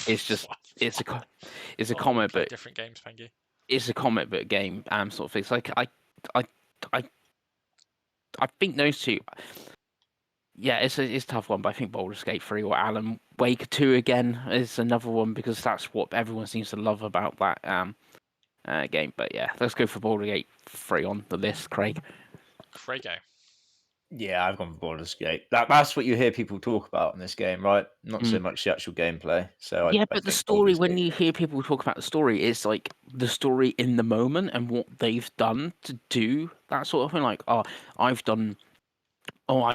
is just it's a comic book. Different games, Pengy. It's a comic book game, sort of thing. It's like I think those two. Yeah, it's a tough one, but I think Baldur's Gate 3 or Alan Wake 2 again is another one because that's what everyone seems to love about that game. But yeah, let's go for Baldur's Gate 3 on the list, Craig. Craigo. Yeah, I've gone for Baldur's Gate. That's what you hear people talk about in this game, right? Not so much the actual gameplay. So Yeah, I but the think story, Baldur's when Gate. you hear people talk about the story, it's like the story in the moment and what they've done to do that sort of thing. Like, I've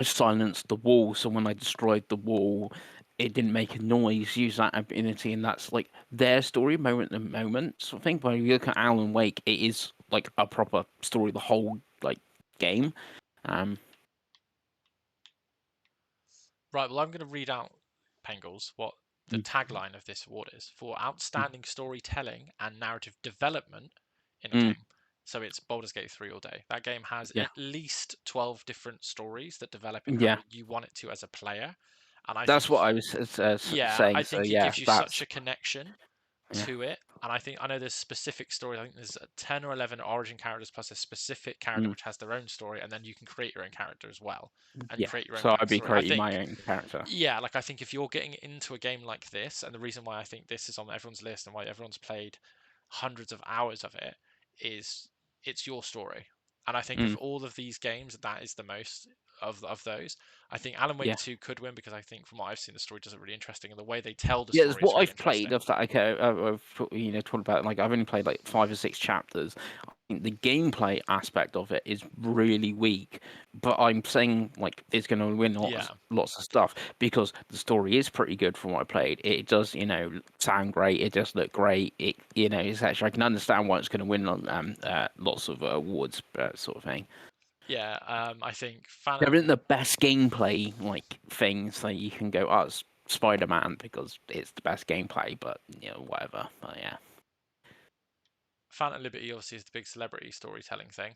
silenced the wall, so when I destroyed the wall, it didn't make a noise. Use that ability, and that's like their story, moment to moment sort of thing. But when you look at Alan Wake, it is like a proper story, the whole like game. Right, well, I'm going to read out, Pengles, what the tagline of this award is for outstanding storytelling and narrative development in a game. So it's Baldur's Gate 3 all day. That game has at least 12 different stories that develop in how you want it to as a player. And that's what I was saying. I think it gives you such a connection to it. And I know there's specific stories. I think there's 10 or 11 origin characters plus a specific character which has their own story, and then you can create your own character as well and create your own So I'd be backstory. creating my own character. Yeah, like I think if you're getting into a game like this, and the reason why I think this is on everyone's list and why everyone's played hundreds of hours of it is it's your story. And I think of all of these games, that is the most of those. I think Alan Wake 2 could win because I think from what I've seen, the story does it really interesting, and the way they tell the Yeah, story that's is what really I've played interesting. of that. Okay, I've talked about, like, I've only played like 5 or 6 chapters. I think the gameplay aspect of it is really weak, but I'm saying like it's going to win lots of stuff because the story is pretty good from what I played. It does, sound great. It does look great. It, etc. I can understand why it's going to win lots of awards, sort of thing. Yeah, I think There isn't the best gameplay like things that you can go, oh, it's Spider-Man because it's the best gameplay, but whatever. But yeah. Phantom Liberty obviously is the big celebrity storytelling thing.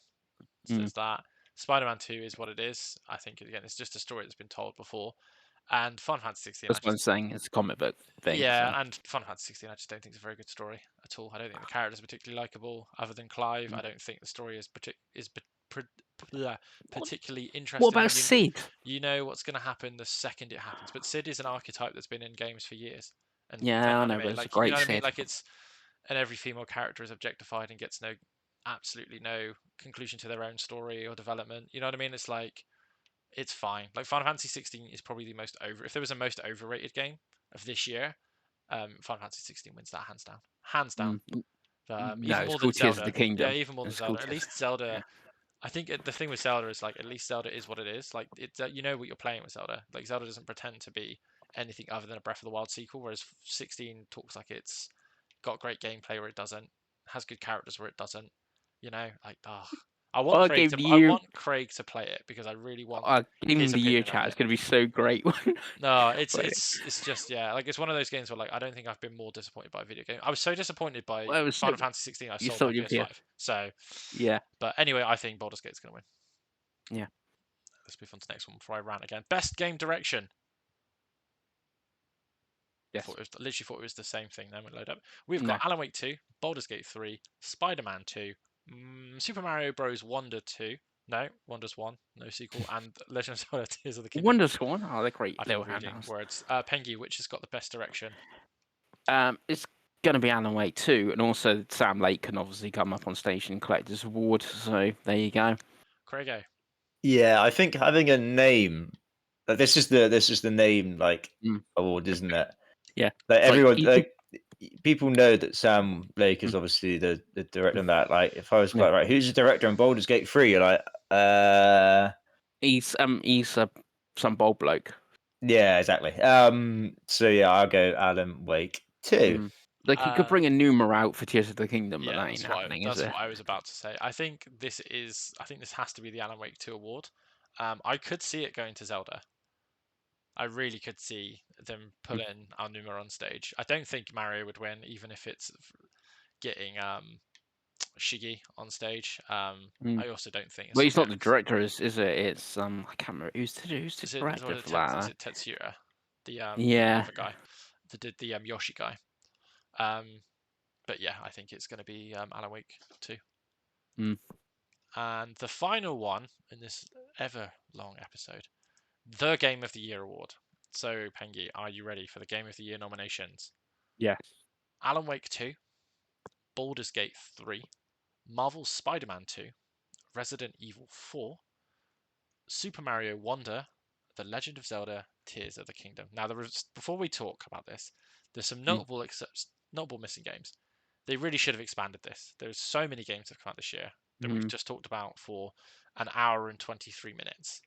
So there's that. Spider-Man 2 is what it is. I think again it's just a story that's been told before. And Final Fantasy 16. That's what I'm saying. It's a comic book thing. Yeah, So. and Final Fantasy 16 I just don't think it's a very good story at all. I don't think the characters are particularly likable, other than Clive. I don't think the story is particularly interesting. What about Sid? You know what's going to happen the second it happens. But Sid is an archetype that's been in games for years. And Yeah, I know, but it's a great you know what I mean? Sid. Like and every female character is objectified and gets absolutely no conclusion to their own story or development. You know what I mean? It's like it's fine. Like Final Fantasy 16 is probably the most if there was a most overrated game of this year, Final Fantasy 16 wins that hands down. Hands down. No, Even it's more called than Tears Zelda. of the Kingdom. Yeah, even more than Zelda. At least Zelda. I think the thing with Zelda is like at least Zelda is what it is. Like it's you know what you're playing with Zelda. Like Zelda doesn't pretend to be anything other than a Breath of the Wild sequel, whereas 16 talks like it's got great gameplay where it doesn't, has good characters where it doesn't. You know, like I want Craig to play it because I really want his his opinion chat. of It's going to be so great. No, it's just like it's one of those games where like I don't think I've been more disappointed by a video game. I was so disappointed by Final Fantasy 16 I sold my PS5. So yeah. But anyway, I think Baldur's Gate's going to win. Yeah. Let's move on to the next one before I rant again. Best game direction. Yes. Literally thought it was the same thing. Then we load up. We've got Alan Wake 2, Baldur's Gate 3, Spider-Man 2, Super Mario Bros. Wonder 2. No, Wonders 1, no sequel, and Legend of Zelda: Tears of the Kingdom. Wonders 1? Oh, they're great. I've been reading words. Pengy, which has got the best direction? It's going to be Alan Wake 2, and also Sam Lake can obviously come up on stage and collect his award. So there you go. Craigo. Yeah, I think having a name. This is the name award, isn't it? Yeah. Like everyone, people know that Sam Lake is obviously the director on that. Like, if I was like, right, who's the director on Baldur's Gate 3? You're like, he's some bold bloke. Yeah, exactly. So yeah, I'll go Alan Wake 2. Like, you could bring a Numa out for Tears of the Kingdom, but that ain't happening, is it? That's what I was about to say. I think this has to be the Alan Wake 2 award. I could see it going to Zelda. I really could see them pulling Aonuma on stage. I don't think Mario would win, even if it's getting Shiggy on stage. I also don't think. Well, he's not the director, is it? It's I can't remember who's the director for that. Is it Tetsuya, the other guy, the Yoshi guy? But yeah, I think it's going to be Alan Wake 2. And the final one in this ever long episode, the Game of the Year award. So, Pengy, are you ready for the Game of the Year nominations? Yes. Alan Wake 2, Baldur's Gate 3, Marvel's Spider-Man 2, Resident Evil 4, Super Mario Wonder, The Legend of Zelda: Tears of the Kingdom. Now, before we talk about this, there's some notable missing games. They really should have expanded this. There's so many games that have come out this year that we've just talked about for an hour and 23 minutes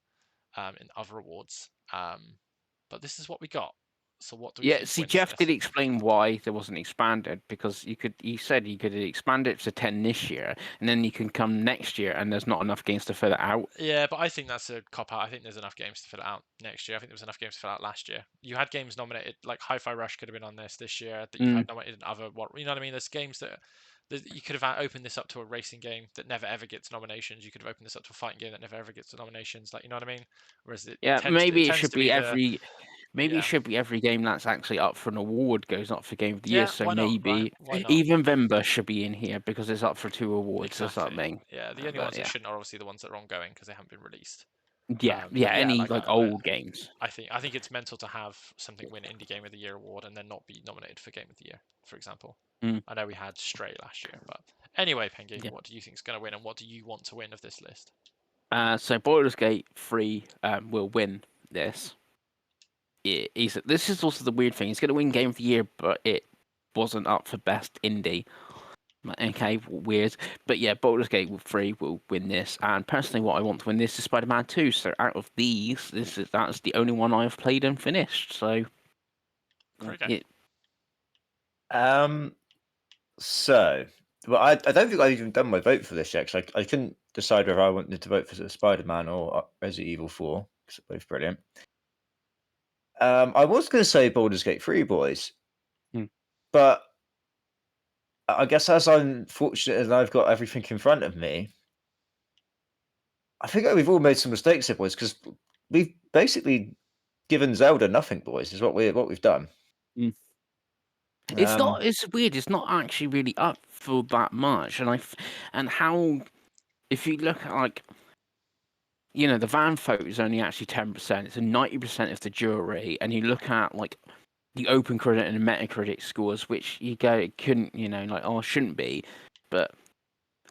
in other awards. But this is what we got. So what do we think? See, Jeff did explain why there wasn't expanded, because he said you could expand it to 10 this year, and then you can come next year and there's not enough games to fill it out. Yeah, but I think that's a cop-out. I think there's enough games to fill it out next year. I think there was enough games to fill out last year. You had games nominated, like Hi-Fi Rush could have been on this year, that you had nominated in other, you know what I mean? There's games that you could have opened this up to a racing game that never ever gets nominations. You could have opened this up to a fighting game that never ever gets nominations. Like, you know what I mean? Whereas maybe it should be every Maybe Yeah. it should be every game that's actually up for an award goes up for Game of the Year. Yeah, So why not, maybe right? Why not? even Vember should be in here because it's up for 2 awards or Exactly. something. Yeah, the only But ones that yeah, shouldn't are obviously the ones that are ongoing because they haven't been released. yeah, But yeah, any like old games. I think it's mental to have something win Indie Game of the Year award and then not be nominated for Game of the Year, for example. Mm. I know we had Stray last year, but anyway, Pengy, Yeah. what do you think is going to win, and what do you want to win of this list? So Baldur's Gate 3 will win this. This is also the weird thing. It's going to win Game of the Year, but it wasn't up for Best Indie. Okay, weird. But yeah, Baldur's Gate 3 will win this. And personally, what I want to win this is Spider-Man 2. So out of these, that's the only one I've played and finished. So Great game. So, well, I don't think I've even done my vote for this yet, because I couldn't decide whether I wanted to vote for Spider-Man or Resident Evil 4, because they're both brilliant. I was going to say Baldur's Gate 3, boys, but I guess as I'm fortunate and I've got everything in front of me, I think we've all made some mistakes here, boys, because we've basically given Zelda nothing, boys, is what we've done. It's not. It's weird. It's not actually really up for that much. And how, if you look at like, the van vote is only actually 10%. It's a 90% of the jury, and you look at like the OpenCritic and the Metacritic scores, which you go it couldn't, shouldn't be, but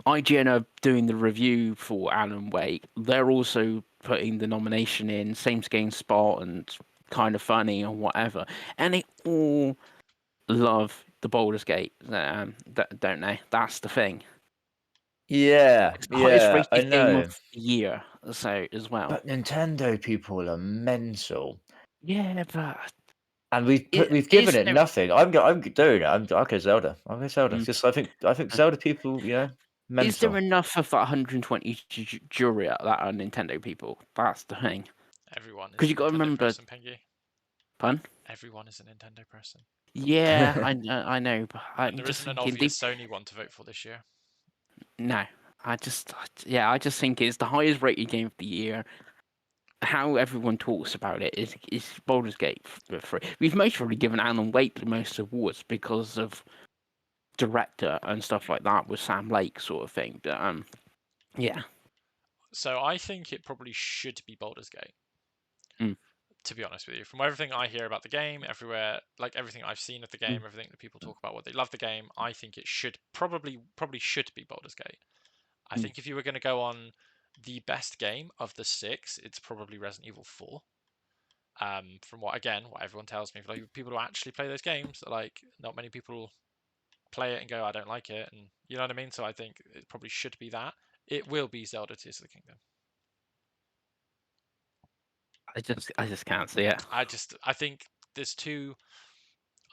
IGN are doing the review for Alan Wake. They're also putting the nomination in, same GameSpot and Kind of Funny or whatever, and they all love the Baldur's Gate, don't they? That's the thing. Yeah, It's the highest rated I game know. of the year, so as well. But Nintendo people are mental. Yeah, but And we've given it nothing. I'm doing it. I'm okay, Zelda. I'm going Zelda. Just I think Zelda people, mental. Is there enough of that 120 jury that are Nintendo people? That's the thing. Everyone is Because a you got to Nintendo remember. person, Pengy. Pun? Everyone is a Nintendo person. Yeah, I know, but I'm And there just isn't an thinking. obvious Sony one to vote for this year. No, I just think it's the highest rated game of the year. How everyone talks about it is Baldur's Gate 3. We've most probably given Alan Wake the most awards because of director and stuff like that with Sam Lake sort of thing. But yeah. So I think it probably should be Baldur's Gate. To be honest with you, from everything I hear about the game, everywhere, like everything I've seen of the game, everything that people talk about, what they love the game, I think it should probably should be Baldur's Gate. I think if you were going to go on the best game of the 6, it's probably Resident Evil 4. From what everyone tells me, like people who actually play those games, like not many people play it and go, I don't like it, and you know what I mean. So I think it probably should be that. It will be Zelda Tears of the Kingdom. I just can't see it. I think there's two.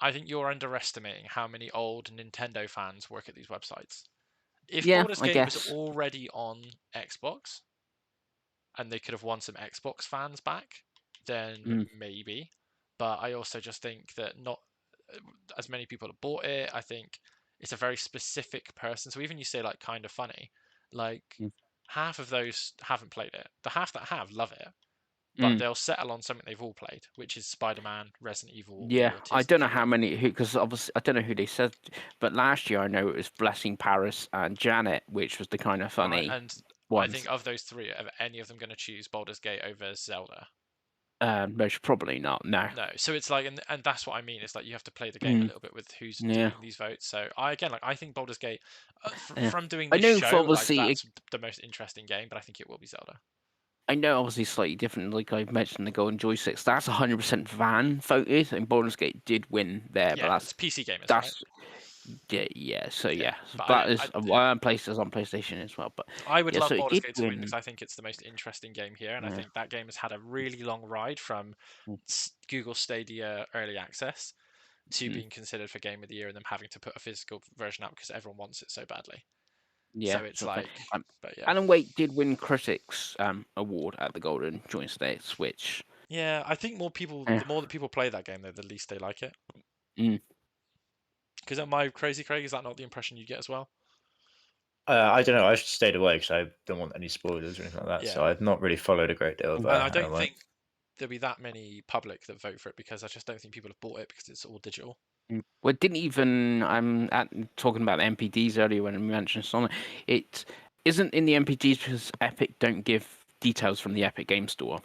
I think you're underestimating how many old Nintendo fans work at these websites. If Baldur's Gate was already on Xbox, and they could have won some Xbox fans back, then maybe. But I also just think that not as many people have bought it. I think it's a very specific person. So even you say like Kind of Funny, like half of those haven't played it. The half that have love it, but they'll settle on something they've all played, which is Spider-Man, Resident Evil. Yeah, or I don't know how many, because obviously I don't know who they said, but last year I know it was Blessing Paris and Janet, which was the Kind of Funny. Right, and ones. I think of those three, are any of them going to choose Baldur's Gate over Zelda? Most probably not. No. No. So it's like, and that's what I mean. It's like you have to play the game a little bit with who's doing these votes. So I think Baldur's Gate, from doing this show, like that's the most interesting game. But I think it will be Zelda. I know, obviously, slightly different. Like I mentioned, the Golden Joysticks. That's 100% van voted, and Baldur's Gate did win there. Yeah, but that's PC gamers. That's right? yeah. So yeah, but that is on PlayStation as well. But I would love so Baldur's Gate to win because I think it's the most interesting game here, and I think that game has had a really long ride from Google Stadia early access to being considered for Game of the Year, and them having to put a physical version out because everyone wants it so badly. Yeah, so it's like, but yeah. Alan Wake did win Critics Award at the Golden Joysticks, which yeah, I think more people, the more that people play that game, though, the least they like it. Because am I crazy, Craig? Is that not the impression you get as well? I don't know. I stayed away because I don't want any spoilers or anything like that. Yeah. So I've not really followed a great deal of. And I don't think there'll be that many public that vote for it, because I just don't think people have bought it because it's all digital. Well, it didn't even. Talking about the MPDs earlier when we mentioned Sonic. It isn't in the MPDs because Epic don't give details from the Epic Game Store.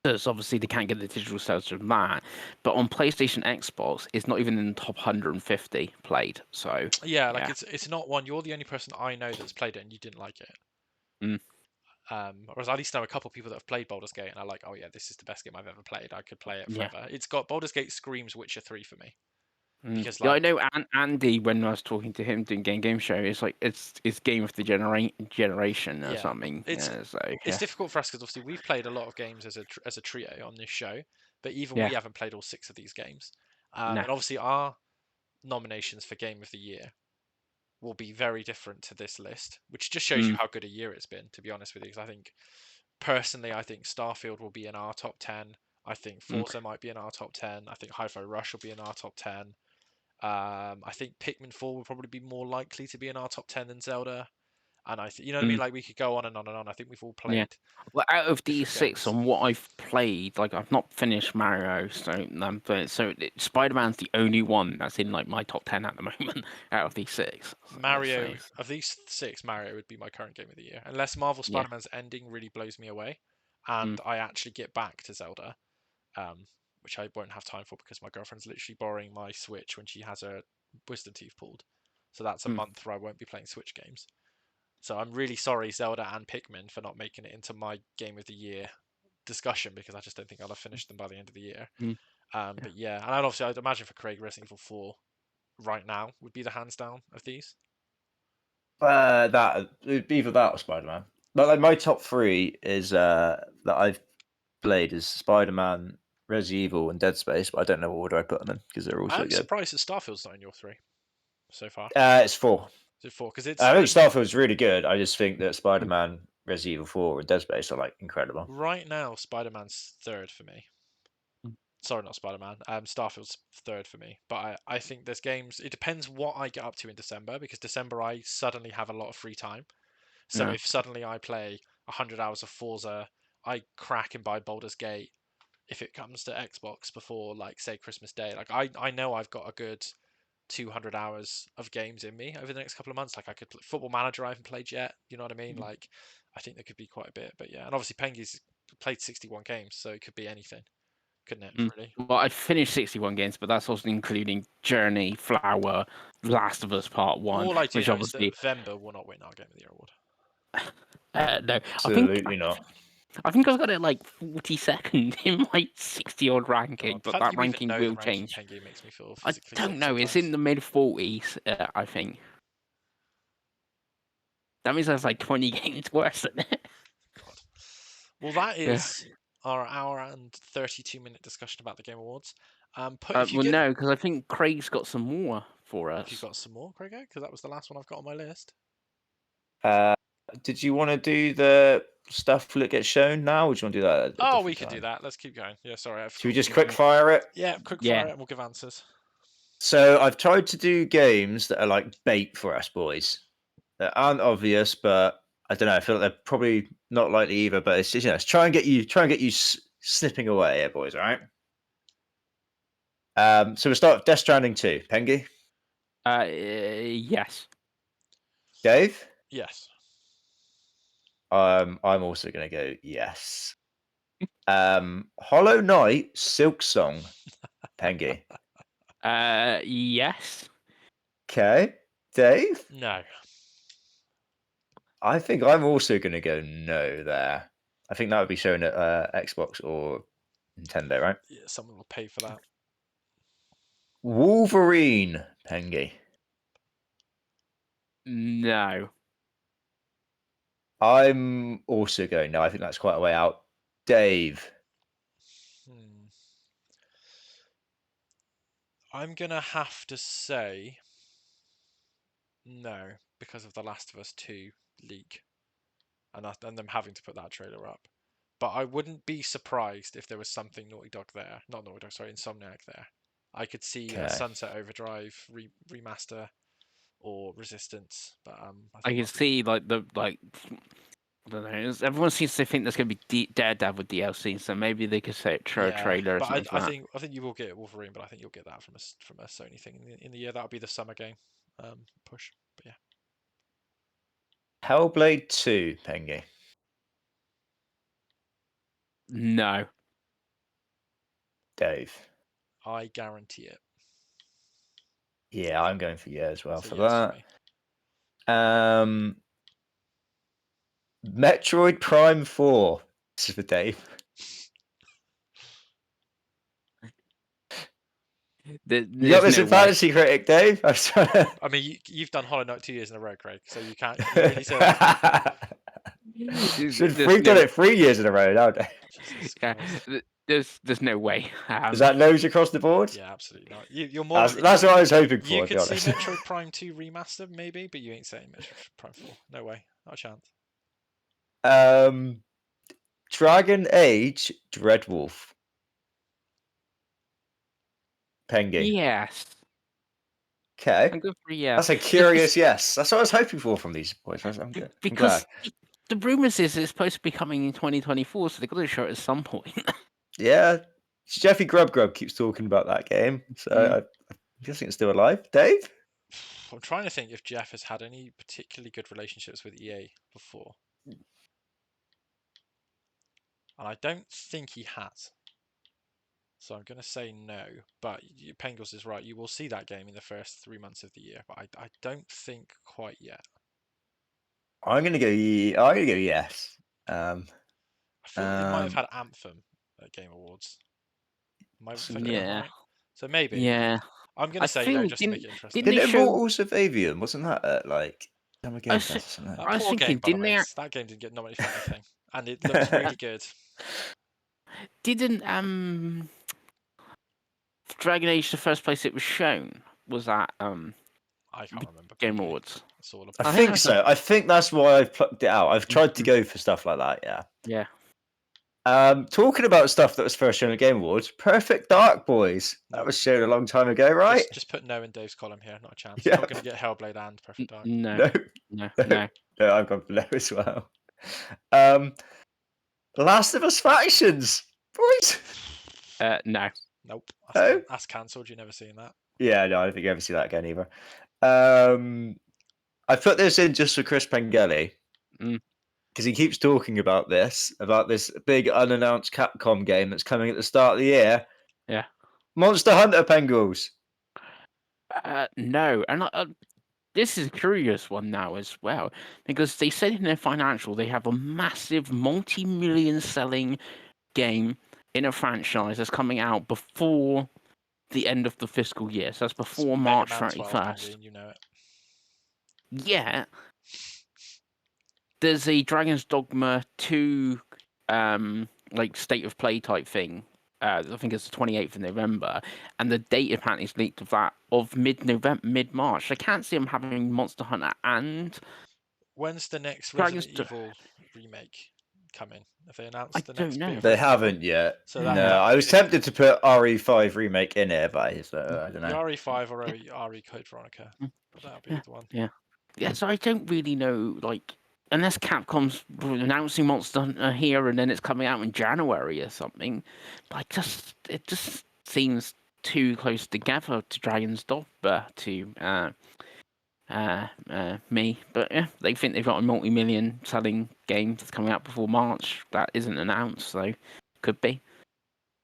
So obviously they can't get the digital sales from that. But on PlayStation, Xbox, it's not even in the top 150 played. So Yeah, like it's not one. You're the only person I know that's played it and you didn't like it. Mm. Or at least know a couple of people that have played Baldur's Gate and are like, oh yeah, this is the best game I've ever played. I could play it Yeah. forever. It's got Baldur's Gate screams Witcher 3 for me. Because Yeah, I like, know Andy, when I was talking to him doing Game Show, it's like it's game of the generation or yeah, something. it's So it's difficult for us because obviously we've played a lot of games as a trio on this show, but even we Yeah. haven't played all 6 of these games. No. And obviously our nominations for Game of the Year will be very different to this list, which just shows you how good a year it's been, to be honest with you. Because I think personally, I think Starfield will be in our top 10. I think Forza might be in our top 10. I think Hi-Fi Rush will be in our top 10. I think Pikmin 4 will probably be more likely to be in our top 10 than Zelda. And I think, you know what I mean? Like, we could go on and on and on. I think we've all played. Yeah. Well, out of these different 6, games. on what I've played, like I've not finished Mario, so Spider-Man's the only one that's in like my top 10 at the moment out of these 6. Mario, of these 6, Mario would be my current game of the year. Unless Marvel Yeah. Spider-Man's ending really blows me away and I actually get back to Zelda, which I won't have time for because my girlfriend's literally borrowing my Switch when she has her wisdom teeth pulled. So that's a month where I won't be playing Switch games. So I'm really sorry, Zelda and Pikmin, for not making it into my game of the year discussion because I just don't think I'll have finished them by the end of the year. But yeah, and obviously I'd imagine for Craig, Resident Evil 4 right now would be the hands down of these. That either that or Spider-Man. But like my top 3 is that I've played is Spider-Man, Resident Evil, and Dead Space. But I don't know what order I put them in because they're all so I'm good. surprised that Starfield's not in your 3 so far. It's 4. Is it 4? Because it's. I think Starfield's really good. I just think that Spider-Man, Resident Evil 4, and Dead Space are like incredible. Right now, Spider-Man's 3rd for me. Sorry, not Spider-Man. Starfield's 3rd for me. But I think there's games. It depends what I get up to in December, because December I suddenly have a lot of free time. So if suddenly I play 100 hours of Forza, I crack and buy Baldur's Gate if it comes to Xbox before, like, say, Christmas Day. Like, I know I've got a good 200 hours of games in me over the next couple of months. Like, I could play Football Manager I haven't played yet. You know what I mean? Like, I think there could be quite a bit. But yeah, and obviously Pengy's played 61 games, so it could be anything, couldn't it? Really? Well, I finished 61 games, but that's also including Journey, Flower, Last of Us Part 1, All I do which know obviously is that Vember will not win our Game of the Year award. no, Absolutely not. I think I've got it like 42nd in my 60-odd ranking, God, but the fact that you even ranking know will the ranking, change. Pengy, makes me feel I physically don't sick know. It's sometimes. in the mid 40s, I think. That means that's like 20 games worse than it. God. Well, that is our hour and 32-minute discussion about the Game Awards. No, because I think Craig's got some more for us. Have you got some more, Craig? Because that was the last one I've got on my list. Did you want to do the stuff that gets shown now, or do you want to do that? At a Oh, different we could time? do that. Let's keep going. Yeah, sorry. Should we just quick fire it? Yeah, quick fire it and we'll give answers. So I've tried to do games that are like bait for us boys. That aren't obvious, but I don't know. I feel like they're probably not likely either. But it's just, let's try and get you snipping away, here, boys. All right. So we'll start with Death Stranding 2. Pengy? Yes. Dave? Yes. I'm also going to go yes. Hollow Knight, Silk Song. Pengy? Yes. Okay. Dave? No. I think I'm also going to go no there. I think that would be shown at Xbox or Nintendo, right? Yeah, someone will pay for that. Wolverine, Pengy. No. I'm also going no. I think that's quite a way out. Dave. I'm going to have to say no, because of The Last of Us 2 leak and them having to put that trailer up. But I wouldn't be surprised if there was something Naughty Dog there. Not Naughty Dog, sorry, Insomniac there. I could see a Sunset Overdrive remaster or Resistance, but I can see like don't know. Everyone seems to think there's going to be Daredevil DLC, so maybe they could say throw a trailer or but something I like think you will get Wolverine, but I think you'll get that from a Sony thing in the year. That'll be the summer game push. But yeah, Hellblade 2, Pengy. that. No. Dave. I guarantee it. Yeah, I'm going for yeah as well So for yes that. for me. Metroid Prime 4. This is for Dave. You got this in Fantasy Critic, Dave. I was trying to... I mean, you've done Hollow Knight 2 years in a row, Craig. So you can't. You really say that. We've done it 3 years in a row now, Dave. There's no way. Is that no's across the board? Yeah, absolutely not. You're more. That's what I was hoping for. You could see Metroid Prime 2 remastered, maybe, but you ain't saying Metroid Prime 4. No way. Not a chance. Dragon Age Dreadwolf. Pengy. Yes. Okay. I'm good for yes. That's a curious yes. That's what I was hoping for from these boys. I'm good. Because the rumours is it's supposed to be coming in 2024, so they've got to show it at some point. Yeah. Jeffy Grub keeps talking about that game, so I'm guessing it's still alive. Dave? I'm trying to think if Jeff has had any particularly good relationships with EA before. And I don't think he has. So I'm going to say no. But Pengels is right. You will see that game in the first 3 months of the year. But I don't think quite yet. I'm going to go yes. I feel it might have had Anthem at Game Awards. Yeah. So maybe. Yeah. I'm going to say no just to make it interesting. Didn't Immortals of Avium, wasn't that at like GamesCast or something? I was thinking, that game didn't get nominated for anything. And it looked really good. Didn't Dragon Age, the first place it was shown, was that I can't remember. Game Awards. I think so. I think that's why I've plucked it out. I've tried to go for stuff like that, yeah. Yeah. Talking about stuff that was first shown at Game Awards, Perfect Dark Boys. That was shown a long time ago, right? Just put no in Dave's column here. Not a chance. You're not going to get Hellblade and Perfect Dark. No. No, I've gone for no as well. Last of Us Factions, boys. No. Nope. That's cancelled. You've never seen that. Yeah, no, I don't think you ever see that again either. I put this in just for Chris Pengelly. Because he keeps talking about this big unannounced Capcom game that's coming at the start of the year. Yeah. Monster Hunter, Pengels. No, and this is a curious one now as well, because they said in their financial they have a massive multi-million selling game in a franchise that's coming out before the end of the fiscal year. So that's before March 31st. You know it. Yeah. There's a Dragon's Dogma 2 like state of play type thing. I think it's the 28th of November, and the date apparently is leaked of that of mid-March. I can't see them having Monster Hunter and. When's the next Resident Evil remake coming? Have they announced the next? I don't know. They haven't yet. So no, I was tempted to put RE5 remake in here, but I don't know. The RE5 or RE Code Veronica. But that'll be the one. Yeah. So I don't really know, like. Unless Capcom's announcing Monster Hunter here and then it's coming out in January or something, but it just seems too close together to Dragon's Dogma to me. But yeah, they think they've got a multi-million selling game that's coming out before March that isn't announced, so could be.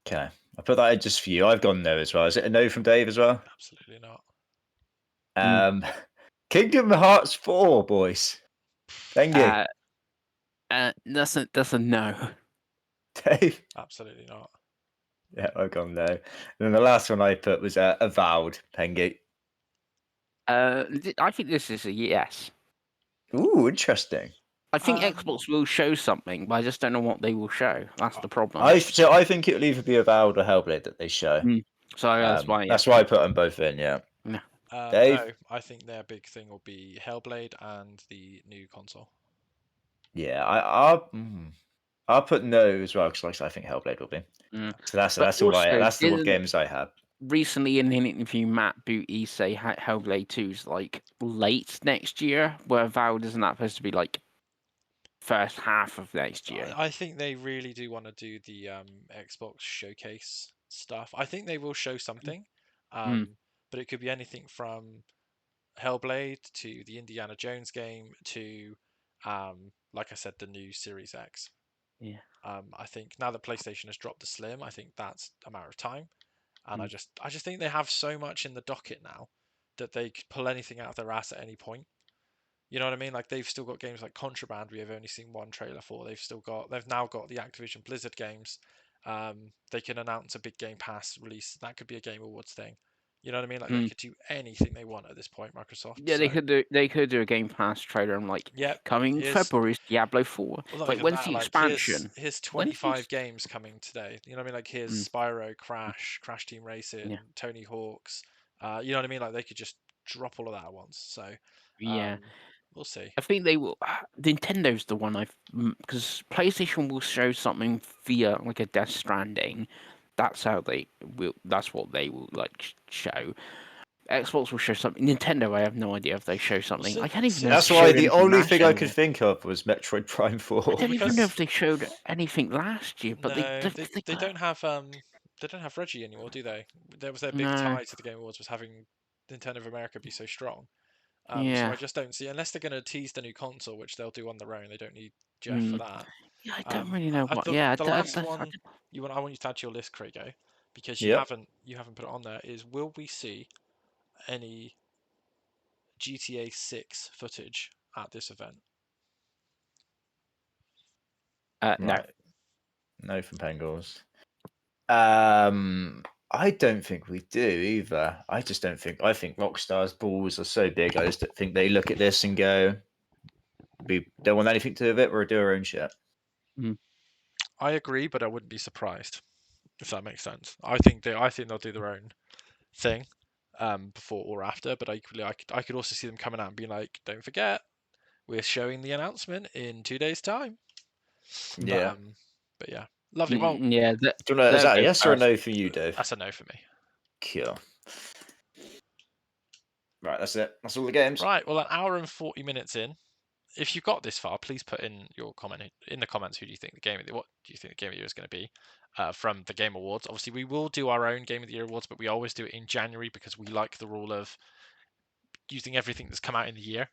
Okay, I put that in just for you. I've gone no as well. Is it a no from Dave as well? Absolutely not. Kingdom Hearts 4, boys. Thank you. That's a no. Dave? Absolutely not. Yeah, I've gone no. And then the last one I put was Avowed, Pengy. I think this is a yes. Ooh, interesting. I think Xbox will show something, but I just don't know what they will show. That's the problem. I think it'll either be Avowed or Hellblade that they show. So that's why. That's why I put them both in. Yeah. Dave? No, I think their big thing will be Hellblade and the new console. Yeah, I'll put no as well because I think Hellblade will be. So that's all. That's the games I have. Recently, in an interview, Matt Booty say Hellblade 2's like late next year, where Avowed isn't that supposed to be like first half of next year. I think they really do want to do the Xbox showcase stuff. I think they will show something, but it could be anything from Hellblade to the Indiana Jones game to, like I said, the new Series X. Yeah. I think now that PlayStation has dropped the Slim, I think that's a matter of time. And I just think they have so much in the docket now that they could pull anything out of their ass at any point. You know what I mean? Like they've still got games like Contraband we have only seen one trailer for. They've now got the Activision Blizzard games. They can announce a big Game Pass release. That could be a Game Awards thing. You know what I mean? Like they could do anything they want at this point, Microsoft. Yeah, they could do a Game Pass trailer and like coming February is Diablo 4. Well, not like even when's that, the like expansion? here's 25 games coming today. You know what I mean? Like here's Spyro, Crash Team Racing, Tony Hawk's. You know what I mean? Like they could just drop all of that at once. So we'll see. I think they will. Nintendo's the one because PlayStation will show something via like a Death Stranding. That's how they will. That's what they will like show. Xbox will show something. Nintendo, I have no idea if they show something. I can't even know. That's why the only thing I could think of was Metroid Prime 4. I don't even know if they showed anything last year. But no, they don't have Reggie anymore, do they? There was their big tie to the Game Awards was having Nintendo of America be so strong. So I just don't see, unless they're going to tease the new console, which they'll do on their own. They don't need Jeff for that. Yeah, I don't really know what. The last one I want you to add to your list, Craigo, because you haven't put it on there. Is will we see any GTA 6 footage at this event? No. No from Pengals. I don't think we do either. I just don't think. I think Rockstar's balls are so big. I just think they look at this and go, "We don't want anything to do with it. We'll do our own shit." I agree, but I wouldn't be surprised if that makes sense. I think they'll do their own thing, before or after. But equally, I could also see them coming out and being like, "Don't forget, we're showing the announcement in 2 days' time." Yeah. But yeah, lovely. Well, yeah. Is that a yes or a no for you, Dave? That's a no for me. Cool. Right, that's it. That's all the games. Right. Well, an hour and 40 minutes in. If you got this far, please put in your comment in the comments. What do you think the game of the year is going to be from the Game Awards? Obviously, we will do our own Game of the Year awards, but we always do it in January because we like the rule of using everything that's come out in the year,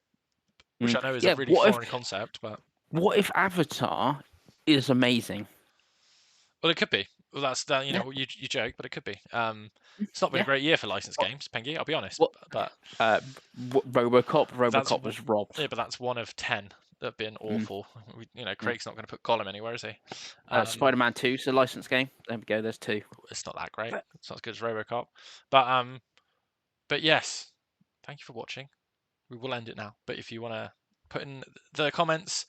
which I know is a really foreign concept. But what if Avatar is amazing? Well, it could be. Well, that's that. You joke, but it could be. It's not been a great year for licensed games, Pengy. I'll be honest. But RoboCop was robbed. Yeah, but that's one of 10 that have been awful. Craig's not going to put Gollum anywhere, is he? Spider-Man 2 is a licensed game. There we go. There's 2. It's not that great. It's not as good as RoboCop. But yes, thank you for watching. We will end it now. But if you want to put in the comments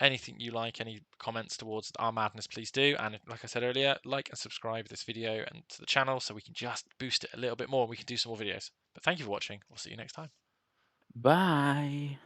anything you like, any comments towards our madness, please do. And like I said earlier, like and subscribe this video and to the channel so we can just boost it a little bit more. We can do some more videos. But thank you for watching. We'll see you next time. Bye.